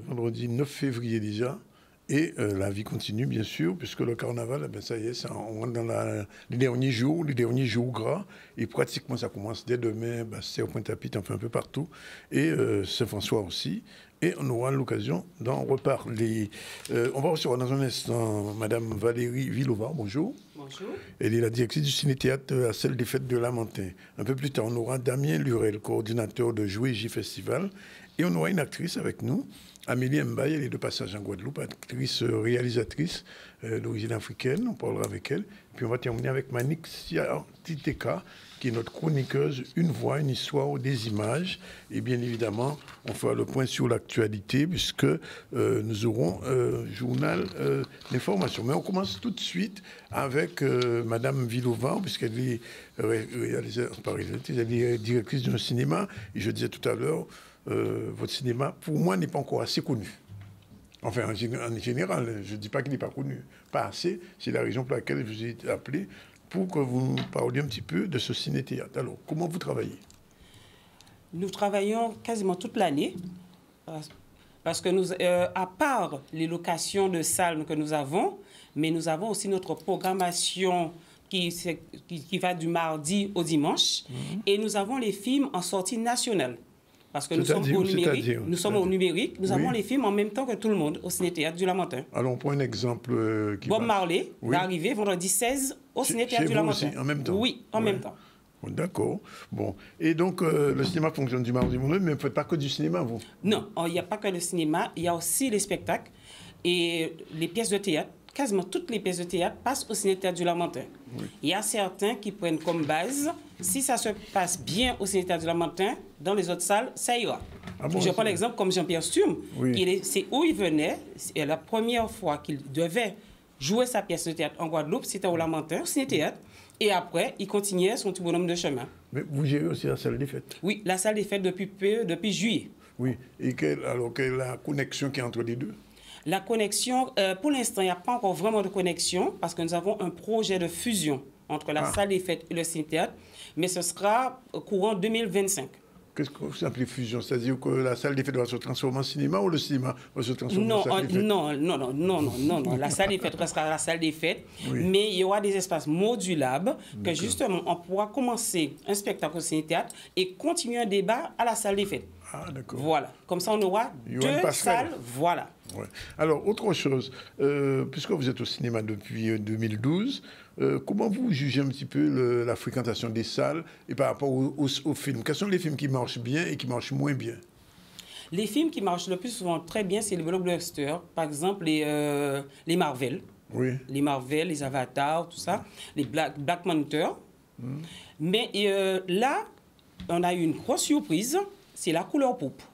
Vendredi 9 février déjà, et la vie continue bien sûr, puisque le carnaval, ben, ça y est, on rentre dans les derniers jours gras, et pratiquement ça commence dès demain, c'est au Pointe-à-Pitre, enfin un peu partout, et Saint-François aussi, et on aura l'occasion d'en reparler. On va recevoir dans un instant Madame Valérie Villovar, bonjour. Bonjour. Elle est la directrice du ciné-théâtre à celle des Fêtes de Lamentin. Un peu plus tard, on aura Damien Lurel, coordinateur de Jouer J Festival, et on aura une actrice avec nous, Amélie Mbaye, elle est de passage en Guadeloupe, actrice réalisatrice d'origine africaine, on parlera avec elle. Puis on va terminer avec Manik Titeka, qui est notre chroniqueuse, une voix, une histoire, des images. Et bien évidemment, on fera le point sur l'actualité, puisque nous aurons journal d'information. Mais on commence tout de suite avec Madame Villovar, puisqu'elle est elle est directrice d'un cinéma. Et je disais tout à l'heure, votre cinéma, pour moi, n'est pas encore assez connu. Enfin, en général, je ne dis pas qu'il n'est pas connu. Pas assez, c'est la raison pour laquelle je vous ai appelé, pour que vous nous parliez un petit peu de ce ciné-théâtre. Alors, comment vous travaillez? Nous travaillons quasiment toute l'année, parce que nous, à part les locations de salles que nous avons, mais nous avons aussi notre programmation qui va du mardi au dimanche, et nous avons les films en sortie nationale. Parce que nous sommes au numérique, nous avons les films en même temps que tout le monde au Ciné-Théâtre du Lamentin. Alors, on prend un exemple. Bob Marley va arriver vendredi 16 au Ciné-Théâtre du Lamentin. Aussi, en même temps? Oui, en même temps. D'accord. Bon. Et donc, le cinéma fonctionne du mardi au vendredi, mais vous ne faites pas que du cinéma, vous? Non, il n'y a pas que le cinéma, il y a aussi les spectacles et les pièces de théâtre. Quasiment toutes les pièces de théâtre passent au Ciné-Théâtre du Lamentin. Oui. Il y a certains qui prennent comme base, si ça se passe bien au Ciné-Théâtre du Lamentin, dans les autres salles, ça ira. Ah bon, je prends l'exemple comme Jean-Pierre Sturm, c'est où il venait, et la première fois qu'il devait jouer sa pièce de théâtre en Guadeloupe, c'était au Lamentin, au Ciné-Théâtre, et après, il continuait son petit bonhomme de chemin. Mais vous gérez aussi la salle des fêtes? Oui, la salle des fêtes depuis juillet. Oui, et quelle est la connexion qui est entre les deux? La connexion, pour l'instant, il n'y a pas encore vraiment de connexion parce que nous avons un projet de fusion entre la salle des fêtes et le ciné-théâtre, mais ce sera courant 2025. Qu'est-ce que vous appelez fusion? C'est-à-dire que la salle des fêtes va se transformer en cinéma ou le cinéma va se transformer en salle des fêtes? Non. La salle des fêtes restera la salle des fêtes, mais il y aura des espaces modulables que justement, on pourra commencer un spectacle au ciné-théâtre et continuer un débat à la salle des fêtes. Ah, d'accord. Voilà. Comme ça, on aura deux salles. Voilà. Ouais. Alors, autre chose, puisque vous êtes au cinéma depuis 2012, comment vous jugez un petit peu la fréquentation des salles et par rapport aux films? Quels sont les films qui marchent bien et qui marchent moins bien? Les films qui marchent le plus souvent très bien, c'est les blockbusters. Par exemple, les Marvel. Oui. Les Marvel, les Avatars, tout ça. Les Black Panther. Mais là, on a eu une grosse surprise. C'est la couleur pourpre.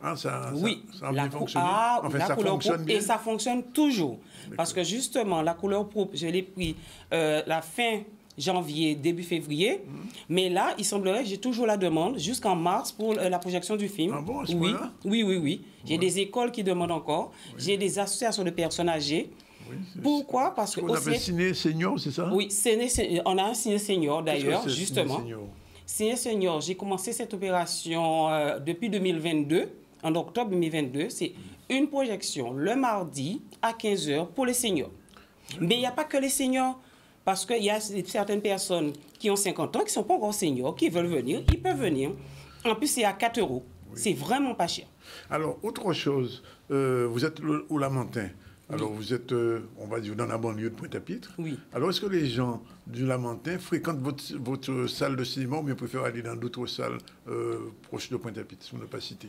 Ah, ça a bien fonctionné. Enfin, la couleur pourpre, et ça fonctionne toujours. Parce que justement, la couleur pourpre, je l'ai pris la fin janvier, début février. Mais là, il semblerait que j'ai toujours la demande jusqu'en mars pour la projection du film. Ah bon, à ce point-là? Oui. J'ai des écoles qui demandent encore. J'ai des associations de personnes âgées. Oui, pourquoi? Parce que... On appelle ciné senior, c'est ça? Oui, on a un ciné senior d'ailleurs, justement. Ciné Senior, j'ai commencé cette opération depuis 2022, en octobre 2022. C'est une projection le mardi à 15h pour les seniors. Mais il n'y a pas que les seniors, parce qu'il y a certaines personnes qui ont 50 ans, qui ne sont pas encore seniors, qui veulent venir, ils peuvent venir. En plus, c'est à 4 €. Oui. C'est vraiment pas cher. Alors, autre chose, vous êtes au Lamentin. Alors, vous êtes, on va dire, dans la banlieue de Pointe-à-Pitre. Oui. Alors, est-ce que les gens du Lamentin fréquentent votre salle de cinéma ou bien préfèrent aller dans d'autres salles proches de Pointe-à-Pitre, si on ne pas citer?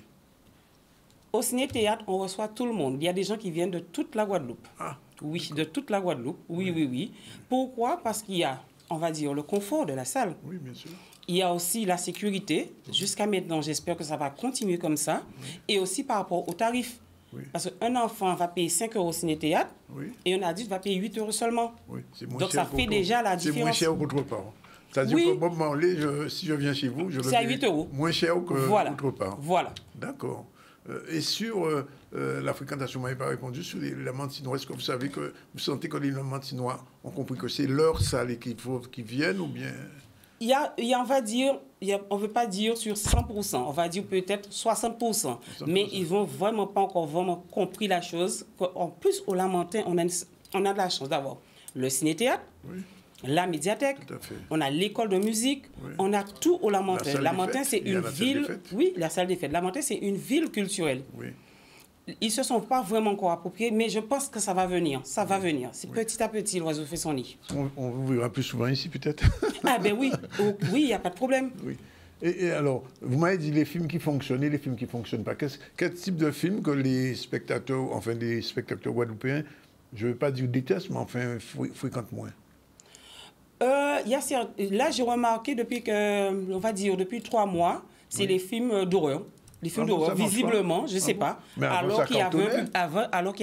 Au ciné-théâtre, on reçoit tout le monde. Il y a des gens qui viennent de toute la Guadeloupe. Ah. Oui, de toute la Guadeloupe. Oui. Pourquoi? Parce qu'il y a, on va dire, le confort de la salle. Oui, bien sûr. Il y a aussi la sécurité. Jusqu'à maintenant, j'espère que ça va continuer comme ça. Et aussi par rapport aux tarifs. Oui. Parce qu'un enfant va payer 5 € au ciné-théâtre Oui. et un adulte va payer 8 € seulement. Oui, c'est moins Donc cher ça fait déjà la C'est moins différence. cher qu'autre part. C'est-à-dire Oui. que Bob Marley, si je viens chez vous, je le C'est à paye 8 € moins cher que Voilà. autre part. Voilà. D'accord. Et sur la fréquentation, vous m'avez pas répondu sur les Lamantinois. Est-ce que vous savez que vous sentez que les Lamantinois ont compris que c'est leur salle et qu'il faut qu'ils viennent ou bien... On va dire, on ne veut pas dire sur 100%, on va dire peut-être 60%. Mais ils n'ont vraiment pas encore vraiment compris la chose. En plus, au Lamentin, on a de la chance d'avoir le ciné-théâtre, Oui. la médiathèque, Tout à fait. on a l'école de musique, Oui. on a tout au Lamentin. La salle Lamentin, des c'est fêtes. Il y a une la salle des ville... fêtes. Oui, la salle des fêtes. Lamentin, c'est une ville culturelle. Oui. Ils ne se sont pas vraiment encore appropriés, mais je pense que ça va venir. Ça va venir. C'est petit à petit, l'oiseau fait son nid. On vous verra plus souvent ici, peut-être. Ah ben oui, oui, il n'y a pas de problème. Oui. Et alors, vous m'avez dit les films qui fonctionnent et les films qui ne fonctionnent pas. Quel type de film que les spectateurs, enfin les spectateurs guadeloupéens, je ne veux pas dire détestent, mais enfin fréquentent moins? Là, j'ai remarqué on va dire depuis 3 mois, c'est les films d'horreur. Les films d'horreur, visiblement, je ne sais pas, alors qu'il y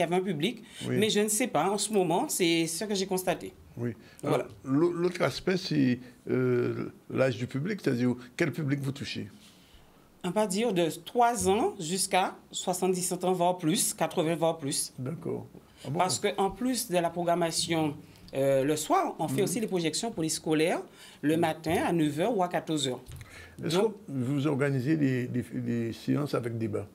avait un public, oui. Mais je ne sais pas, en ce moment, c'est ce que j'ai constaté. Oui. Voilà. L'autre aspect, c'est l'âge du public, c'est-à-dire quel public vous touchez? On va dire de 3 ans jusqu'à 77 ans, voire plus, 80, voire plus. D'accord. Ah bon? Parce qu'en plus de la programmation le soir, on fait aussi des projections pour les scolaires le matin à 9 h ou à 14 h. Est-ce que vous organisez des séances avec débat?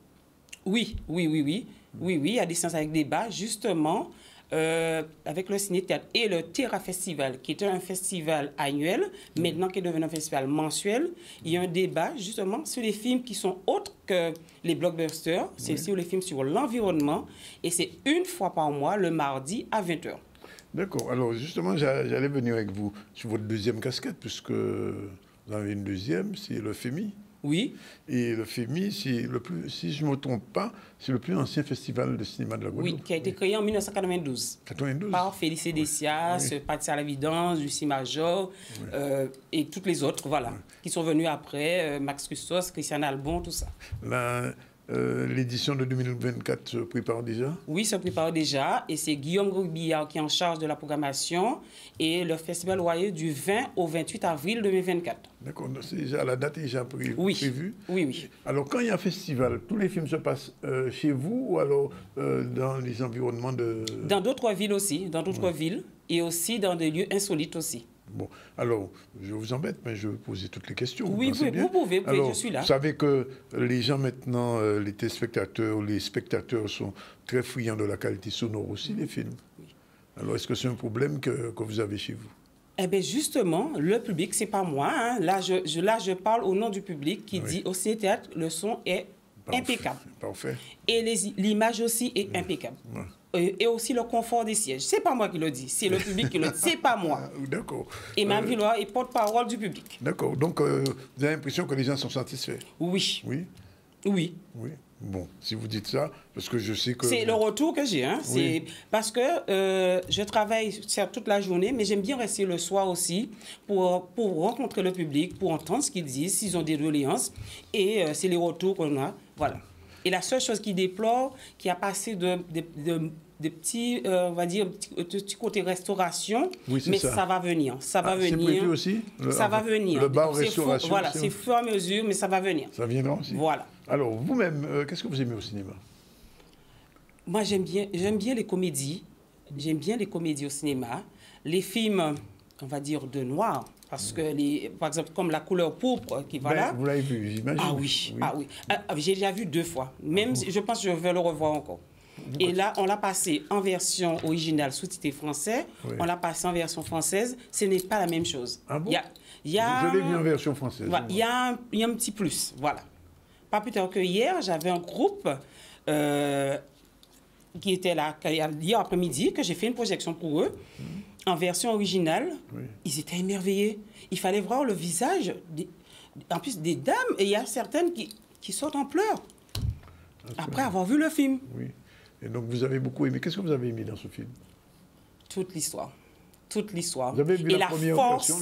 Oui, il y a des séances avec débat, justement, avec le Ciné-Théâtre et le Terra Festival, qui était un festival annuel, maintenant qui est devenu un festival mensuel. Il y a un débat, justement, sur les films qui sont autres que les blockbusters. C'est sur les films sur l'environnement. Et c'est une fois par mois, le mardi à 20 h. D'accord. Alors, justement, j'allais venir avec vous sur votre deuxième casquette, puisque vous avez une deuxième, c'est le FEMI. Oui. Et le FEMI, c'est si je ne me trompe pas, c'est le plus ancien festival de cinéma de la Guadeloupe. Oui, qui a été créé en 1992. 92. Par Félicité Dessias, Patricia Lavidance, Lucie Major, et toutes les autres, voilà, qui sont venus après, Max Custos, Christian Albon, tout ça. L'édition de 2024 se prépare déjà? Oui, se prépare déjà. Et c'est Guillaume Grobillard qui est en charge de la programmation. Et le festival aura lieu du 20 au 28 avril 2024. D'accord. La date est déjà prévue? Oui. Alors, quand il y a un festival, tous les films se passent chez vous ou alors dans les environnements de... Dans d'autres villes aussi. Dans d'autres villes. Et aussi dans des lieux insolites aussi. Bon, alors, je vous embête, mais je vais poser toutes les questions. Oui, vous pouvez, alors, je suis là. Vous savez que les gens maintenant, les téléspectateurs, les spectateurs sont très friands de la qualité sonore aussi des films. Oui. Alors, est-ce que c'est un problème que vous avez chez vous? Eh bien, justement, le public, c'est pas moi. Hein. Là, je parle au nom du public qui dit au Ciné-Théâtre, le son est impeccable. Parfait. Et l'image aussi est impeccable. Ouais. Et aussi le confort des sièges. C'est pas moi qui le dis, c'est le public qui le dit, c'est pas moi. D'accord. Et ma Villois est porte-parole du public. D'accord. Donc, vous avez l'impression que les gens sont satisfaits? Oui. Oui. Bon, si vous dites ça, parce que je sais que... C'est le retour que j'ai. Hein. Oui. Parce que je travaille toute la journée, mais j'aime bien rester le soir aussi pour rencontrer le public, pour entendre ce qu'ils disent, s'ils ont des doléances. Et c'est les retours qu'on a. Voilà. Et la seule chose qui déplore, qui a passé de petits, on va dire, petit côté restauration, mais ça va venir. Ça va venir. C'est prévu aussi? Ça va venir. Le bar restauration? Voilà, c'est fur et à mesure, mais ça va venir. Ça viendra aussi? Voilà. Alors, vous-même, qu'est-ce que vous aimez au cinéma? Moi, j'aime bien les comédies. J'aime bien les comédies au cinéma. Les films, on va dire, de noir. Parce que, par exemple, comme La couleur pourpre, qui va là... Vous l'avez vu, j'imagine. Ah oui. J'ai déjà vu 2 fois. Même, je pense que je vais le revoir encore. Et là, on l'a passé en version originale sous-titrée français. Oui. On l'a passé en version française. Ce n'est pas la même chose. Ah bon? Je l'ai vu en version française. Voilà, il y a un petit plus. Voilà. Pas plus tard que hier, j'avais un groupe qui était là hier après-midi, que j'ai fait une projection pour eux. En version originale, ils étaient émerveillés. Il fallait voir le visage, en plus des dames, et il y a certaines qui sortent en pleurs après avoir vu le film. Oui. Et donc vous avez beaucoup aimé. Qu'est-ce que vous avez aimé dans ce film? Toute l'histoire. Toute l'histoire. Vous avez vu la première version?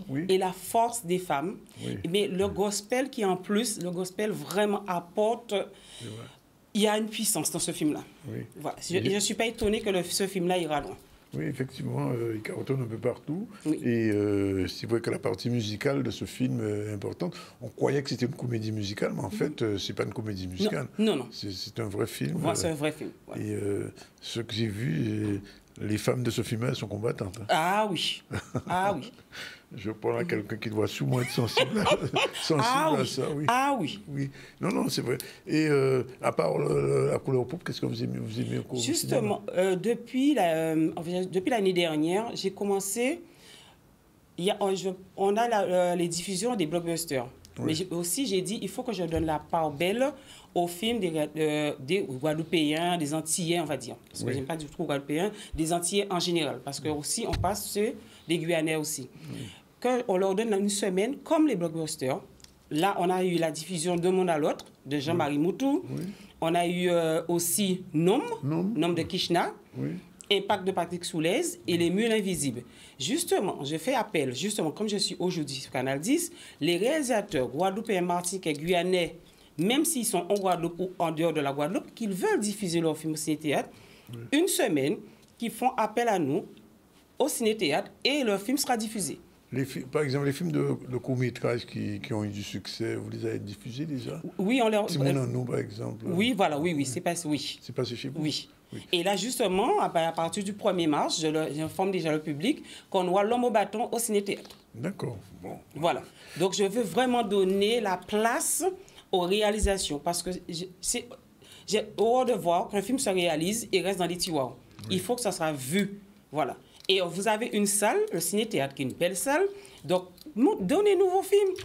Oui. Et la force des femmes. Oui. Mais le gospel qui, en plus, le gospel vraiment apporte Il y a une puissance dans ce film-là. Oui. Voilà. Je ne suis pas étonnée que ce film-là ira loin. Oui, effectivement, il cartonne un peu partout. Oui. Et c'est vrai que la partie musicale de ce film est importante. On croyait que c'était une comédie musicale, mais en fait, c'est pas une comédie musicale. Non. C'est un vrai film. Voilà, c'est un vrai film. Voilà. Et ce que j'ai vu, les femmes de ce film-là, elles sont combattantes. Ah oui. Ah oui. Je parle à quelqu'un qui doit souvent être sensible à ça. Oui. Ah oui. Oui. Non, c'est vrai. Et à part la couleur pourpre, qu'est-ce que vous aimez au Justement, depuis l'année dernière, j'ai commencé. On a les diffusions des blockbusters. Oui. Mais aussi, j'ai dit, il faut que je donne la part belle aux films des Guadeloupéens, des Antillais, on va dire. Parce que je n'aime pas du tout Guadeloupéens, des Antillais en général. Parce que aussi, on passe sur des Guyanais aussi. On leur donne une semaine, comme les blockbusters. Là, on a eu la diffusion de Monde à l'autre, de Jean-Marie Moutou. Oui. On a eu aussi Nom de Kishna. Oui. Impact de Patrick Soulez et Les Mules Invisibles. Justement, je fais appel, comme je suis aujourd'hui sur Canal 10, les réalisateurs guadeloupéens, martiniquais, guyanais, même s'ils sont en Guadeloupe ou en dehors de la Guadeloupe, qu'ils veulent diffuser leurs films au ciné-théâtre, une semaine, qui font appel à nous au ciné-théâtre et leur film sera diffusé. Par exemple, les films de court-métrage qui ont eu du succès, vous les avez diffusés déjà? Oui, on les... Timon en nous, par exemple. Oui, voilà, oui, c'est passé, oui. C'est passé chez vous? Oui. Et là, justement, à partir du 1er mars, j'informe déjà le public qu'on aura L'Homme au bâton au ciné-théâtre. D'accord, bon. Voilà. Donc, je veux vraiment donner la place aux réalisations parce que j'ai horreur de voir qu'un film se réalise et reste dans les tiroirs. Oui. Il faut que ça sera vu. Voilà. Et vous avez une salle, le ciné-théâtre, qui est une belle salle. Donc, donnez-nous vos films.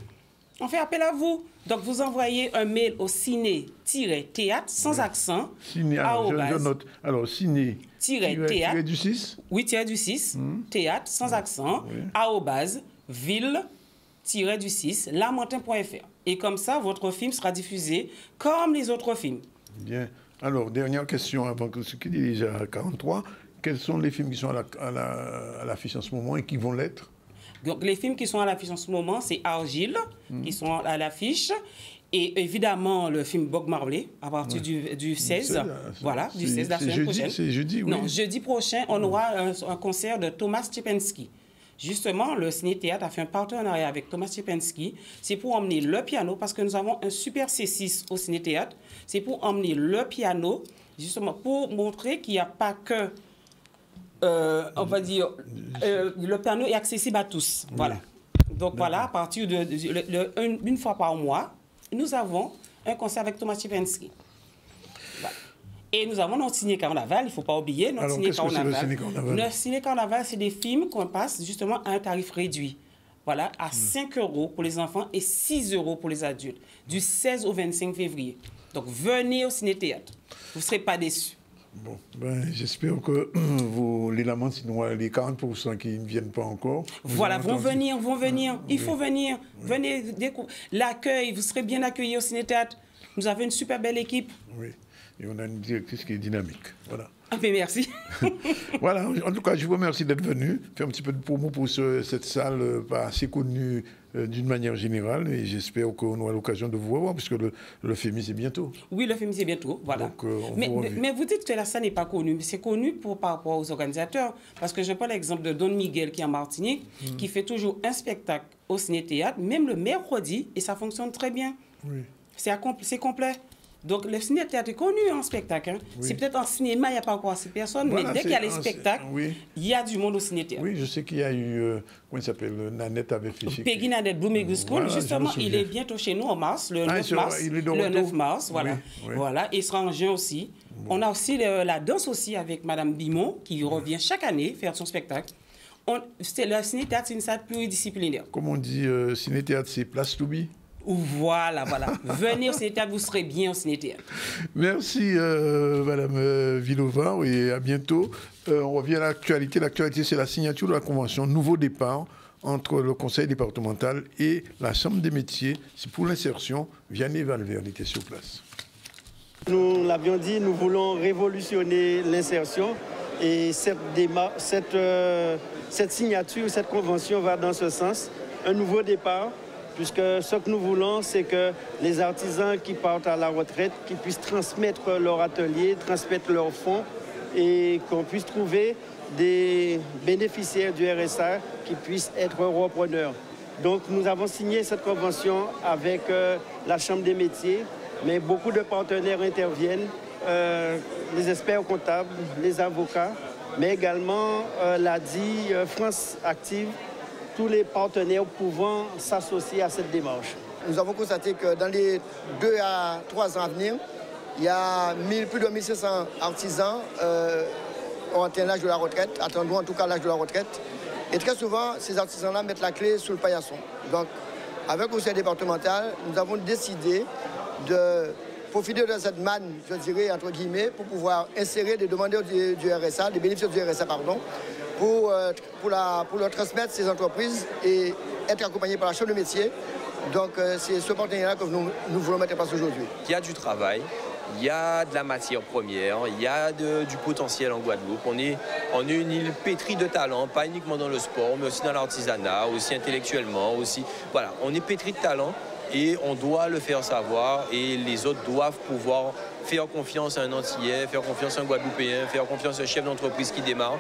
On fait appel à vous. Donc, vous envoyez un mail au ciné-théâtre, sans accent. Ciné, alors, je note. Alors, ciné-théâtre. Du 6 Oui, du 6. Théâtre, sans accent. Oui. ville-du-6, lamantin.fr. Et comme ça, votre film sera diffusé comme les autres films. Bien. Alors, dernière question avant que ce qui est déjà à 43. Quels sont les films qui sont à l'affiche en ce moment et qui vont l'être? Donc, les films qui sont à l'affiche en ce moment, c'est Argile, qui sont à l'affiche. Et évidemment, le film Bob Marley, à partir du 16. Voilà, du 16 de la semaine prochaine. C'est jeudi, oui. Non, jeudi prochain, on aura un concert de Thomas Stepensky. Justement, le ciné-théâtre a fait un partenariat avec Thomas Stepensky. C'est pour emmener le piano, parce que nous avons un super C6 au ciné-théâtre. C'est pour emmener le piano, justement, pour montrer qu'il n'y a pas que... on va dire, le piano est accessible à tous. Oui. Voilà. Donc voilà, à partir une fois par mois, nous avons un concert avec Thomas Stepensky. Voilà. Et nous avons notre ciné-carnaval, il ne faut pas oublier notre ciné-carnaval. Le ciné-carnaval, c'est des films qu'on passe justement à un tarif réduit. Voilà, à 5 € pour les enfants et 6 € pour les adultes, du 16 au 25 février. Donc venez au ciné-théâtre, vous ne serez pas déçus. Bon, j'espère que les Lamantinois, les 40% qui ne viennent pas encore... Voilà, vont venir. Il faut venir. Venez découvrir. L'accueil, vous serez bien accueillis au ciné-théâtre. Nous avons une super belle équipe. Oui, et on a une directrice qui est dynamique. Voilà. Ah, mais merci. Voilà, en tout cas, je vous remercie d'être venu, faire un petit peu de promo pour cette salle pas assez connue d'une manière générale, et j'espère qu'on aura l'occasion de vous revoir, puisque le FEMI, c'est bientôt. Oui, le FEMI, c'est bientôt, voilà. Donc, mais vous dites que la salle n'est pas connue, mais c'est connu par rapport aux organisateurs, parce que je prends l'exemple de Don Miguel, qui est en Martinique, qui fait toujours un spectacle au ciné-théâtre, même le mercredi, et ça fonctionne très bien. Oui. C'est complet. Donc, le ciné-théâtre est connu en spectacle. Hein. Oui. C'est peut-être en cinéma, il n'y a pas encore assez de personnes, voilà, mais dès qu'il y a les spectacles, il y a du monde au ciné-théâtre. Oui, je sais qu'il y a eu, comment il s'appelle, Nanette avait fait... Peggy Nanette Blooming School, voilà, justement, il est bientôt chez nous en mars, le 9 mars. Il est de retour. Le 9 mars, voilà. Oui. Voilà, il sera en juin aussi. Bon. On a aussi la danse aussi avec Mme Bimon, qui revient chaque année faire son spectacle. Le ciné-théâtre, c'est une salle pluridisciplinaire. Comme on dit, ciné-théâtre, c'est place to be. Voilà. Venez au ciné-théâtre, vous serez bien au ciné-théâtre. Merci, Madame Villovar, et à bientôt. On revient à l'actualité. L'actualité, c'est la signature de la convention Nouveau départ entre le conseil départemental et la Chambre des métiers. C'est pour l'insertion. Vianney Valverde était sur place. Nous l'avions dit, nous voulons révolutionner l'insertion et cette signature, cette convention va dans ce sens. Un nouveau départ puisque ce que nous voulons, c'est que les artisans qui partent à la retraite, qui puissent transmettre leur atelier, transmettre leurs fonds, et qu'on puisse trouver des bénéficiaires du RSA qui puissent être repreneurs. Donc nous avons signé cette convention avec la Chambre des métiers, mais beaucoup de partenaires interviennent, les experts comptables, les avocats, mais également l'ADI, France Active, tous les partenaires pouvant s'associer à cette démarche. Nous avons constaté que dans les 2 à 3 ans à venir, il y a plus de 1500 artisans ont atteint l'âge de la retraite, attendons en tout cas l'âge de la retraite. Et très souvent, ces artisans-là mettent la clé sous le paillasson. Donc, avec le conseil départemental, nous avons décidé de profiter de cette manne, je dirais, entre guillemets, pour pouvoir insérer des demandeurs du RSA, des bénéficiaires du RSA, pardon, pour leur transmettre ces entreprises et être accompagnés par la Chambre de métier. Donc, c'est ce partenariat que nous voulons mettre en place aujourd'hui. Il y a du travail. Il y a de la matière première, il y a du potentiel en Guadeloupe. On est une île pétrie de talent, pas uniquement dans le sport, mais aussi dans l'artisanat, aussi intellectuellement, aussi. Voilà, on est pétri de talent et on doit le faire savoir et les autres doivent pouvoir faire confiance à un Antillais, faire confiance à un Guadeloupéen, faire confiance à un chef d'entreprise qui démarre,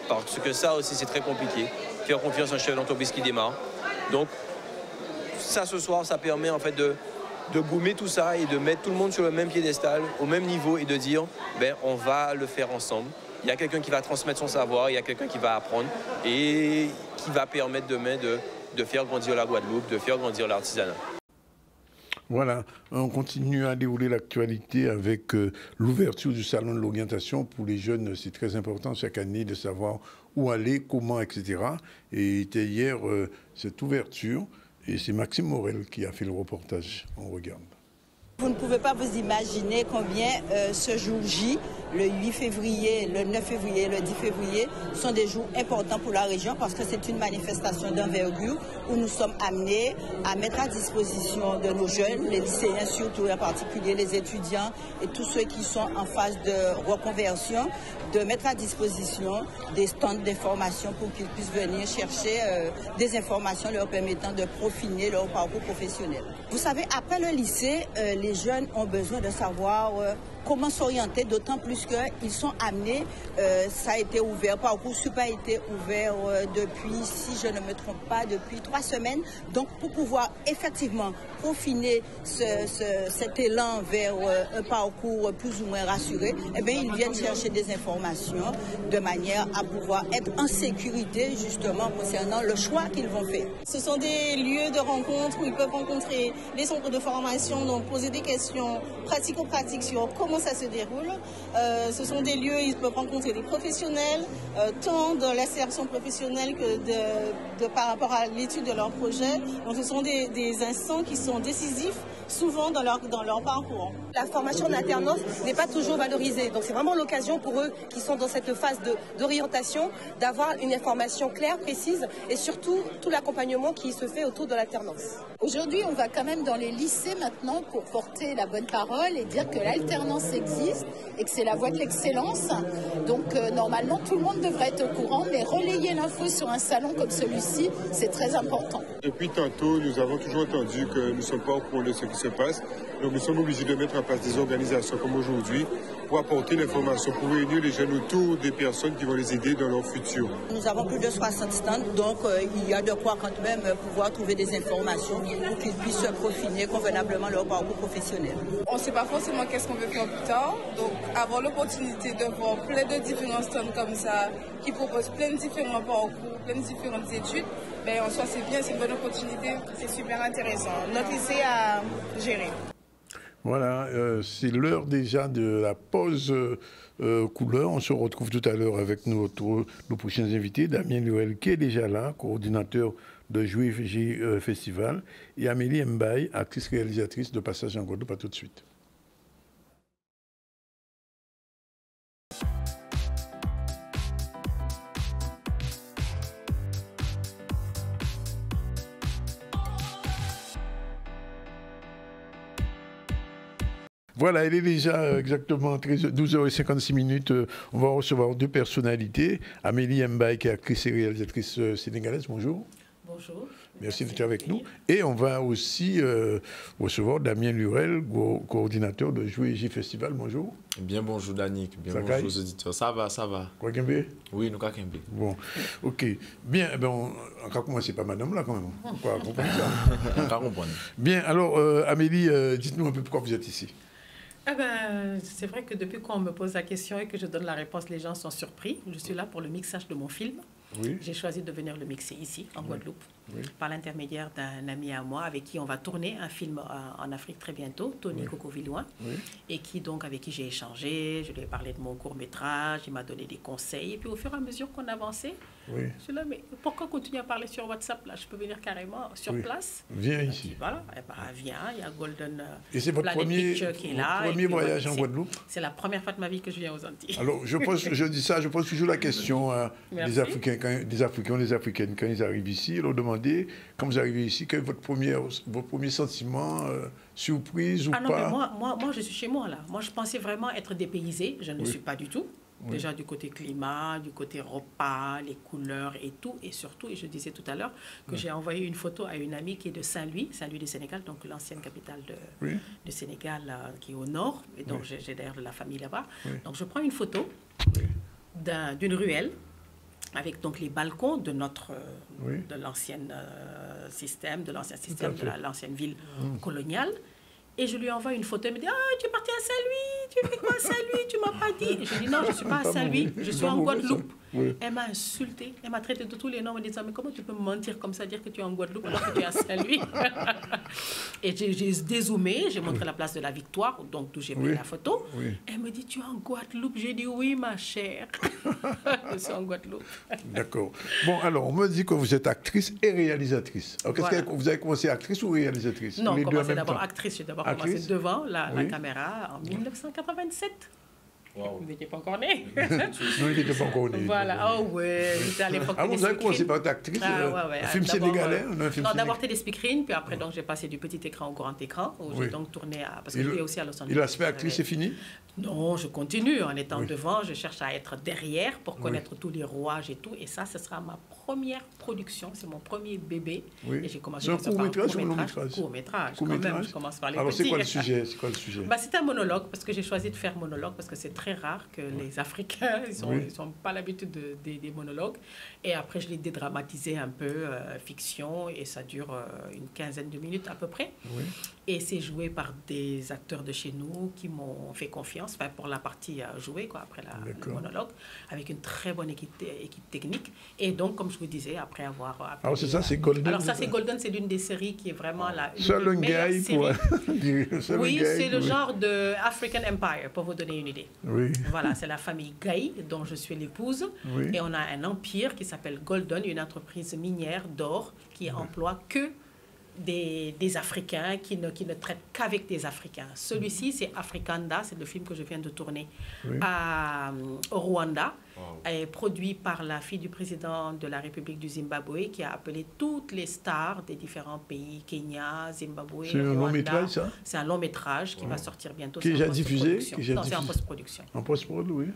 parce que ça aussi c'est très compliqué, faire confiance à un chef d'entreprise qui démarre. Donc ça ce soir, ça permet en fait de gommer tout ça et de mettre tout le monde sur le même piédestal, au même niveau et de dire, ben, on va le faire ensemble. Il y a quelqu'un qui va transmettre son savoir, il y a quelqu'un qui va apprendre et qui va permettre demain de faire grandir la Guadeloupe, de faire grandir l'artisanat. Voilà, on continue à dérouler l'actualité avec l'ouverture du salon de l'orientation. Pour les jeunes, c'est très important chaque année de savoir où aller, comment, etc. Et était hier cette ouverture. Et c'est Maxime Morel qui a fait le reportage. On regarde. Vous ne pouvez pas vous imaginer combien ce jour J, le 8 février, le 9 février, le 10 février, sont des jours importants pour la région parce que c'est une manifestation d'envergure où nous sommes amenés à mettre à disposition de nos jeunes, les lycéens surtout, en particulier les étudiants et tous ceux qui sont en phase de reconversion, de mettre à disposition des stands d'information pour qu'ils puissent venir chercher des informations leur permettant de profiler leur parcours professionnel. Vous savez, après le lycée, les jeunes ont besoin de savoir comment s'orienter, d'autant plus qu'ils sont amenés, ça a été ouvert, Parcoursup a été ouvert depuis, si je ne me trompe pas, depuis 3 semaines. Donc pour pouvoir effectivement peaufiner cet élan vers un parcours plus ou moins rassuré, eh bien, ils viennent chercher des informations de manière à pouvoir être en sécurité justement concernant le choix qu'ils vont faire. Ce sont des lieux de rencontre où ils peuvent rencontrer les centres de formation, donc poser des questions pratico-pratiques sur comment ça se déroule. Ce sont des lieux où ils peuvent rencontrer des professionnels, tant dans l'insertion professionnelle que par rapport à l'étude de leur projet. Donc ce sont des instants qui sont décisifs souvent dans leur parcours. La formation en alternance n'est pas toujours valorisée. Donc c'est vraiment l'occasion pour eux qui sont dans cette phase d'orientation d'avoir une information claire, précise et surtout tout l'accompagnement qui se fait autour de l'alternance. Aujourd'hui, on va quand même dans les lycées maintenant pour porter la bonne parole et dire que l'alternance existe et que c'est la voie de l'excellence. Donc normalement, tout le monde devrait être au courant, mais relayer l'info sur un salon comme celui-ci, c'est très important. Depuis tantôt, nous avons toujours entendu que nous ne sommes pas au courant de ce qui se passe. Donc nous sommes obligés de mettre en place des organisations comme aujourd'hui pour apporter l'information, pour réunir les jeunes autour des personnes qui vont les aider dans leur futur. Nous avons plus de 60 stands, donc il y a de quoi quand même pouvoir trouver des informations pour qu'ils puissent se profiler convenablement leur parcours professionnel. On ne sait pas forcément qu'est-ce qu'on veut faire plus tard, donc avoir l'opportunité de voir plein de différents stands comme ça, qui proposent plein de différents parcours, plein de différentes études, ben en soi c'est bien, c'est une bonne opportunité, c'est super intéressant. Notre lycée a géré. Voilà, c'est l'heure déjà de la pause couleur. On se retrouve tout à l'heure avec nos prochains invités. Damien Lurel qui est déjà là, coordinateur de Jouy Festival, et Amélie Mbaye, actrice réalisatrice de Passage en Guadeloupe. À tout de suite. Voilà, il est déjà exactement 12h56. On va recevoir 2 personnalités. Amélie Mbaye, qui est actrice et réalisatrice sénégalaise. Bonjour. Bonjour. Merci d'être avec nous. Et on va aussi recevoir Damien Lurel, coordinateur de Jouer J Festival. Bonjour. Bien bonjour Danick, bien bonjour aux auditeurs. Ça va, ça va. Quoi Kembe? Oui, nous Kembe. Bon, ok. Bien, eh ben, on va commencer par madame là quand même. Pourquoi comprendre ça? On va comprendre. Bien, alors Amélie, dites-nous un peu pourquoi vous êtes ici. Eh ben, c'est vrai que depuis qu'on me pose la question et que je donne la réponse, les gens sont surpris. Je suis là pour le mixage de mon film. Oui. J'ai choisi de venir le mixer ici, en Guadeloupe, par l'intermédiaire d'un ami à moi avec qui on va tourner un film en Afrique très bientôt, Tony Coco-Villouin, et qui donc avec qui j'ai échangé, je lui ai parlé de mon court-métrage, il m'a donné des conseils, et puis au fur et à mesure qu'on avançait, je suis là, mais pourquoi continuer à parler sur WhatsApp, là, je peux venir carrément sur place. Viens ici. Puis voilà, eh ben, viens, il y a Golden et c'est votre premier, qui est là, premier voyage en Guadeloupe? C'est la première fois de ma vie que je viens aux Antilles. Alors, je dis ça, je pose toujours la question à des Africains, des Africaines, quand ils arrivent ici, ils leur demandent, quand vous arrivez ici, quel est votre premier sentiment, surprise ou non, pas? Mais moi, je suis chez moi, là. Moi, je pensais vraiment être dépaysée. Je ne le suis pas du tout. Déjà du côté climat, du côté repas, les couleurs et tout. Et surtout, et je disais tout à l'heure, que j'ai envoyé une photo à une amie qui est de Saint-Louis du Sénégal, donc l'ancienne capitale du Sénégal, qui est au nord. Et donc, j'ai d'ailleurs de la famille là-bas. Donc, je prends une photo d'une ruelle avec donc les balcons de notre de l'ancien système, de l'ancienne ville coloniale. Et je lui envoie une photo, elle me dit « Ah, tu es parti à Saint-Louis, tu fais quoi à Saint-Louis, tu m'as pas dit ?» Je dis « Non, je ne suis pas à Saint-Louis, je suis en Guadeloupe. » Elle m'a insultée, elle m'a traité de tous les noms, en me disant « Mais comment tu peux me mentir comme ça, dire que tu es en Guadeloupe alors que tu es à Saint-Louis ?» Et j'ai dézoomé, j'ai montré la place de la Victoire, donc d'où j'ai pris la photo. Elle me dit « Tu es en Guadeloupe ?» J'ai dit « Oui, ma chère, je suis en Guadeloupe. » D'accord. Bon, alors, on me dit que vous êtes actrice et réalisatrice. Alors, qu'est-ce que vous avez commencé actrice ou réalisatrice? Non, commencé d'abord actrice, j'ai d'abord commencé devant la caméra en 1987. Wow. Vous n'étiez pas encore né. Non, il n'était pas encore né. Voilà, oh ouais, j'étais à l'époque. Ah, vous avez commencé par être actrice, un film sénégalais? Non, d'abord télé-speakerine, puis après, donc, j'ai passé du petit écran au grand écran, où j'ai donc tourné parce que j'étais aussi à Los Angeles. Et l'aspect actrice, c'est fini? Non, je continue. En étant devant, je cherche à être derrière pour connaître tous les rouages et tout. Et ça, ce sera ma première production. C'est mon premier bébé. Et j'ai commencé par court-métrage ou long-métrage? Court-métrage, quand même. Je commence par les petits. Alors, c'est quoi le sujet? C'est un monologue, parce que j'ai choisi de faire monologue, parce que c'est très rare que les Africains, ils sont pas l'habitude des monologues. Et après, je l'ai dédramatisé un peu, fiction, et ça dure une quinzaine de minutes à peu près. Et c'est joué par des acteurs de chez nous qui m'ont fait confiance, enfin pour la partie jouée, quoi, après le monologue, avec une très bonne équipe technique. Et donc, comme je vous disais, après avoir... Alors c'est ça, c'est Golden? Alors ça, c'est Golden, c'est l'une des séries qui est vraiment la meilleure série. Oui, c'est le genre de African Empire, pour vous donner une idée. Oui. Voilà, c'est la famille Gaye, dont je suis l'épouse. Et on a un empire qui s'appelle Golden, une entreprise minière d'or qui emploie que des Africains, qui ne traitent qu'avec des Africains. Celui-ci, c'est Afrikanda, c'est le film que je viens de tourner au Rwanda, et produit par la fille du président de la République du Zimbabwe, qui a appelé toutes les stars des différents pays, Kenya, Zimbabwe, C'est un long métrage, ça? C'est un long métrage qui va sortir bientôt. Qui est déjà diffusé? Non, c'est en post-production. En post-prod, oui.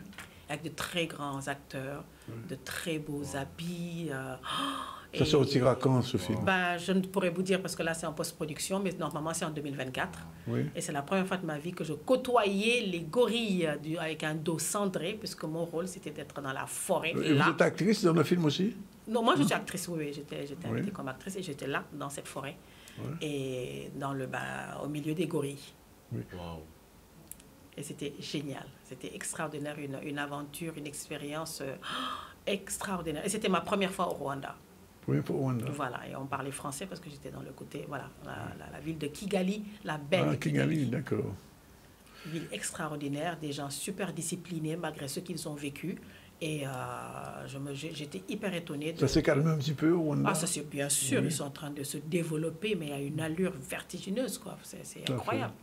Avec de très grands acteurs, de très beaux habits. Ça sortira quand, ce film? Je ne pourrais vous dire parce que là, c'est en post-production, mais normalement, c'est en 2024. Et c'est la première fois de ma vie que je côtoyais les gorilles avec un dos cendré, puisque mon rôle, c'était d'être dans la forêt. Et vous êtes actrice dans le film aussi? Non, moi, je suis actrice, oui. J'étais invitée comme actrice et j'étais là, dans cette forêt, et au milieu des gorilles. Wow. Et c'était génial. C'était extraordinaire, une aventure, une expérience extraordinaire. Et c'était ma première fois au Rwanda. Voilà, et on parlait français parce que j'étais dans le côté, la ville de Kigali, la belle Kigali, d'accord. Ville extraordinaire, des gens super disciplinés malgré ce qu'ils ont vécu. Et j'étais hyper étonnée. Ça s'est calmé un petit peu au Rwanda? Ah, ça c'est bien sûr, ils sont en train de se développer, mais à une allure vertigineuse, quoi. C'est incroyable.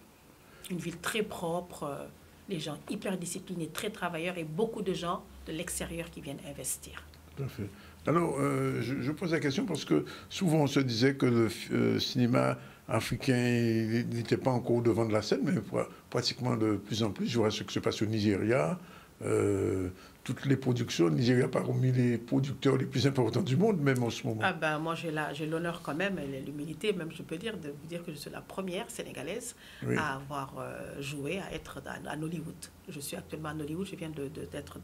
Une ville très propre, les gens hyper disciplinés, très travailleurs et beaucoup de gens de l'extérieur qui viennent investir. Tout à fait. Alors, je pose la question parce que souvent on se disait que le cinéma africain n'était pas encore au devant de la scène, mais pratiquement de plus en plus. Je vois ce qui se passe au Nigeria, toutes les productions. Nigeria parmi les producteurs les plus importants du monde, même en ce moment. Ah ben, moi, j'ai l'honneur quand même, et l'humilité, même je peux dire, de vous dire que je suis la première sénégalaise à avoir joué, à être à Nollywood. Je suis actuellement à Nollywood, je viens d'être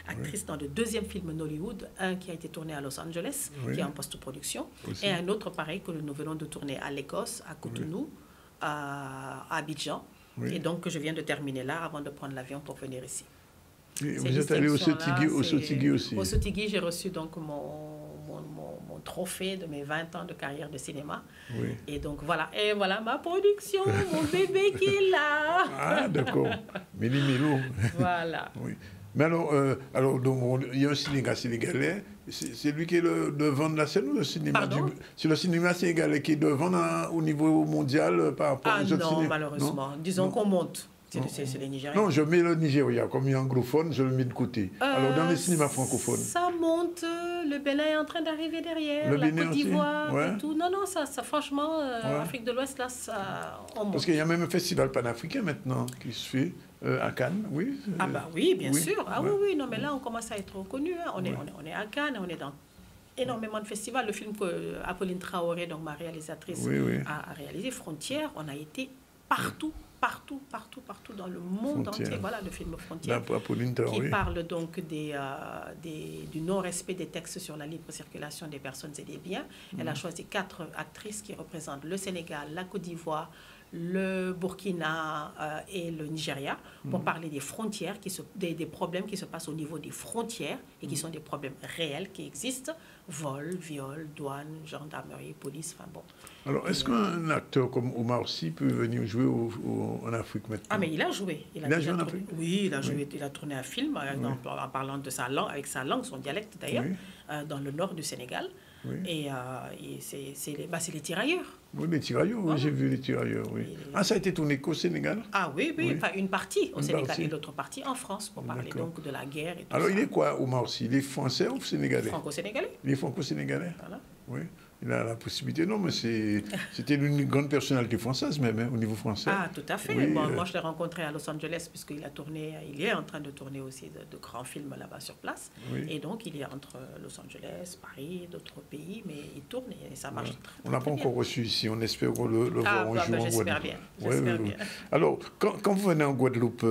actrice dans le 2e film Nollywood, un qui a été tourné à Los Angeles, qui est en post-production, et un autre pareil que nous venons de tourner à Lagos, à Cotonou, à Abidjan, et donc que je viens de terminer là avant de prendre l'avion pour venir ici. Vous êtes allé au Sotigui aussi. Au Sotigui, j'ai reçu donc mon trophée de mes 20 ans de carrière de cinéma. Et donc voilà, ma production, mon bébé qui est là. Ah d'accord, Méli Milo. Voilà. Mais alors donc, il y a un cinéma sénégalais, c'est lui qui est devant de la scène ou le cinéma c'est le cinéma sénégalais qui est devant au niveau mondial par rapport aux autres cinémas? Malheureusement. Disons qu'on monte. C'est les Nigériens. Non, je mets le Nigeria comme il est anglophone, je le mets de côté. Alors dans les cinémas francophones. Ça monte, le Bénin est en train d'arriver derrière, la Côte d'Ivoire et tout. Non, ça franchement, Afrique de l'Ouest, là, on monte. Parce qu'il y a même un festival panafricain maintenant qui se fait à Cannes, oui. Ah bah oui, bien sûr. Ah oui, non, mais là, on commence à être reconnu. Hein. On est à Cannes, on est dans énormément de festivals. Le film que Apolline Traoré, donc ma réalisatrice, a réalisé, Frontières, on a été partout dans le monde entier. Voilà le film Frontières, qui parle donc du non-respect des textes sur la libre circulation des personnes et des biens. Elle a choisi 4 actrices qui représentent le Sénégal, la Côte d'Ivoire, le Burkina et le Nigeria pour parler des frontières, des problèmes qui se passent au niveau des frontières et qui sont des problèmes réels qui existent. Vol, viol, douane, gendarmerie, police, enfin bon. Alors, est-ce qu'un acteur comme Omar Sy peut venir jouer en Afrique maintenant? Ah, mais il a joué. Il a joué en Afrique? Oui, il a joué. Il a tourné un film en parlant de sa langue, avec sa langue, son dialecte d'ailleurs, dans le nord du Sénégal. Et c'est les Tirailleurs. Oui, les Tirailleurs, j'ai vu les Tirailleurs, ça a été tourné qu'au Sénégal? Ah oui, enfin une partie au Sénégal et l'autre partie en France, pour parler donc de la guerre et tout. Alors, il est quoi, Omar Sy? Il est français ou sénégalais? Franco-sénégalais. Il est franco-sénégalais? Voilà. Oui. Il a la possibilité. Non, mais c'était une grande personnalité française même, au niveau français. Ah, tout à fait. Bon, moi, je l'ai rencontré à Los Angeles, puisqu'il il est en train de tourner aussi de grands films là-bas sur place. Et donc, il est entre Los Angeles, Paris, d'autres pays, mais il tourne et ça marche très bien. On n'a pas encore reçu ici. On espère le voir un jour en Guadeloupe. J'espère bien. Alors, quand vous venez en Guadeloupe,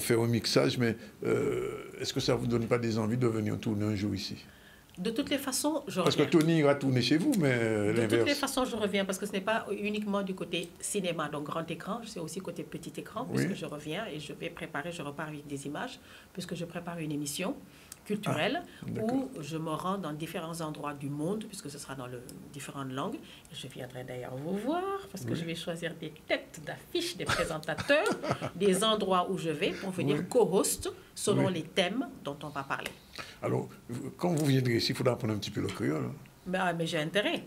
faire un mixage, mais est-ce que ça ne vous donne pas des envies de venir tourner un jour ici? De toutes les façons, je reviens. Parce que Tony ira tourner chez vous, mais l'inverse. De toutes les façons, je reviens, parce que ce n'est pas uniquement du côté cinéma, donc grand écran, c'est aussi côté petit écran, puisque je reviens et je repars avec des images, puisque je prépare une émission culturelle où je me rends dans différents endroits du monde, puisque ce sera dans différentes langues. Je viendrai d'ailleurs vous voir, parce que je vais choisir des têtes d'affiches des présentateurs, des endroits où je vais, pour venir co-host selon les thèmes dont on va parler. Alors, quand vous viendrez ici, il faudra apprendre un petit peu le créole. Mais j'ai intérêt.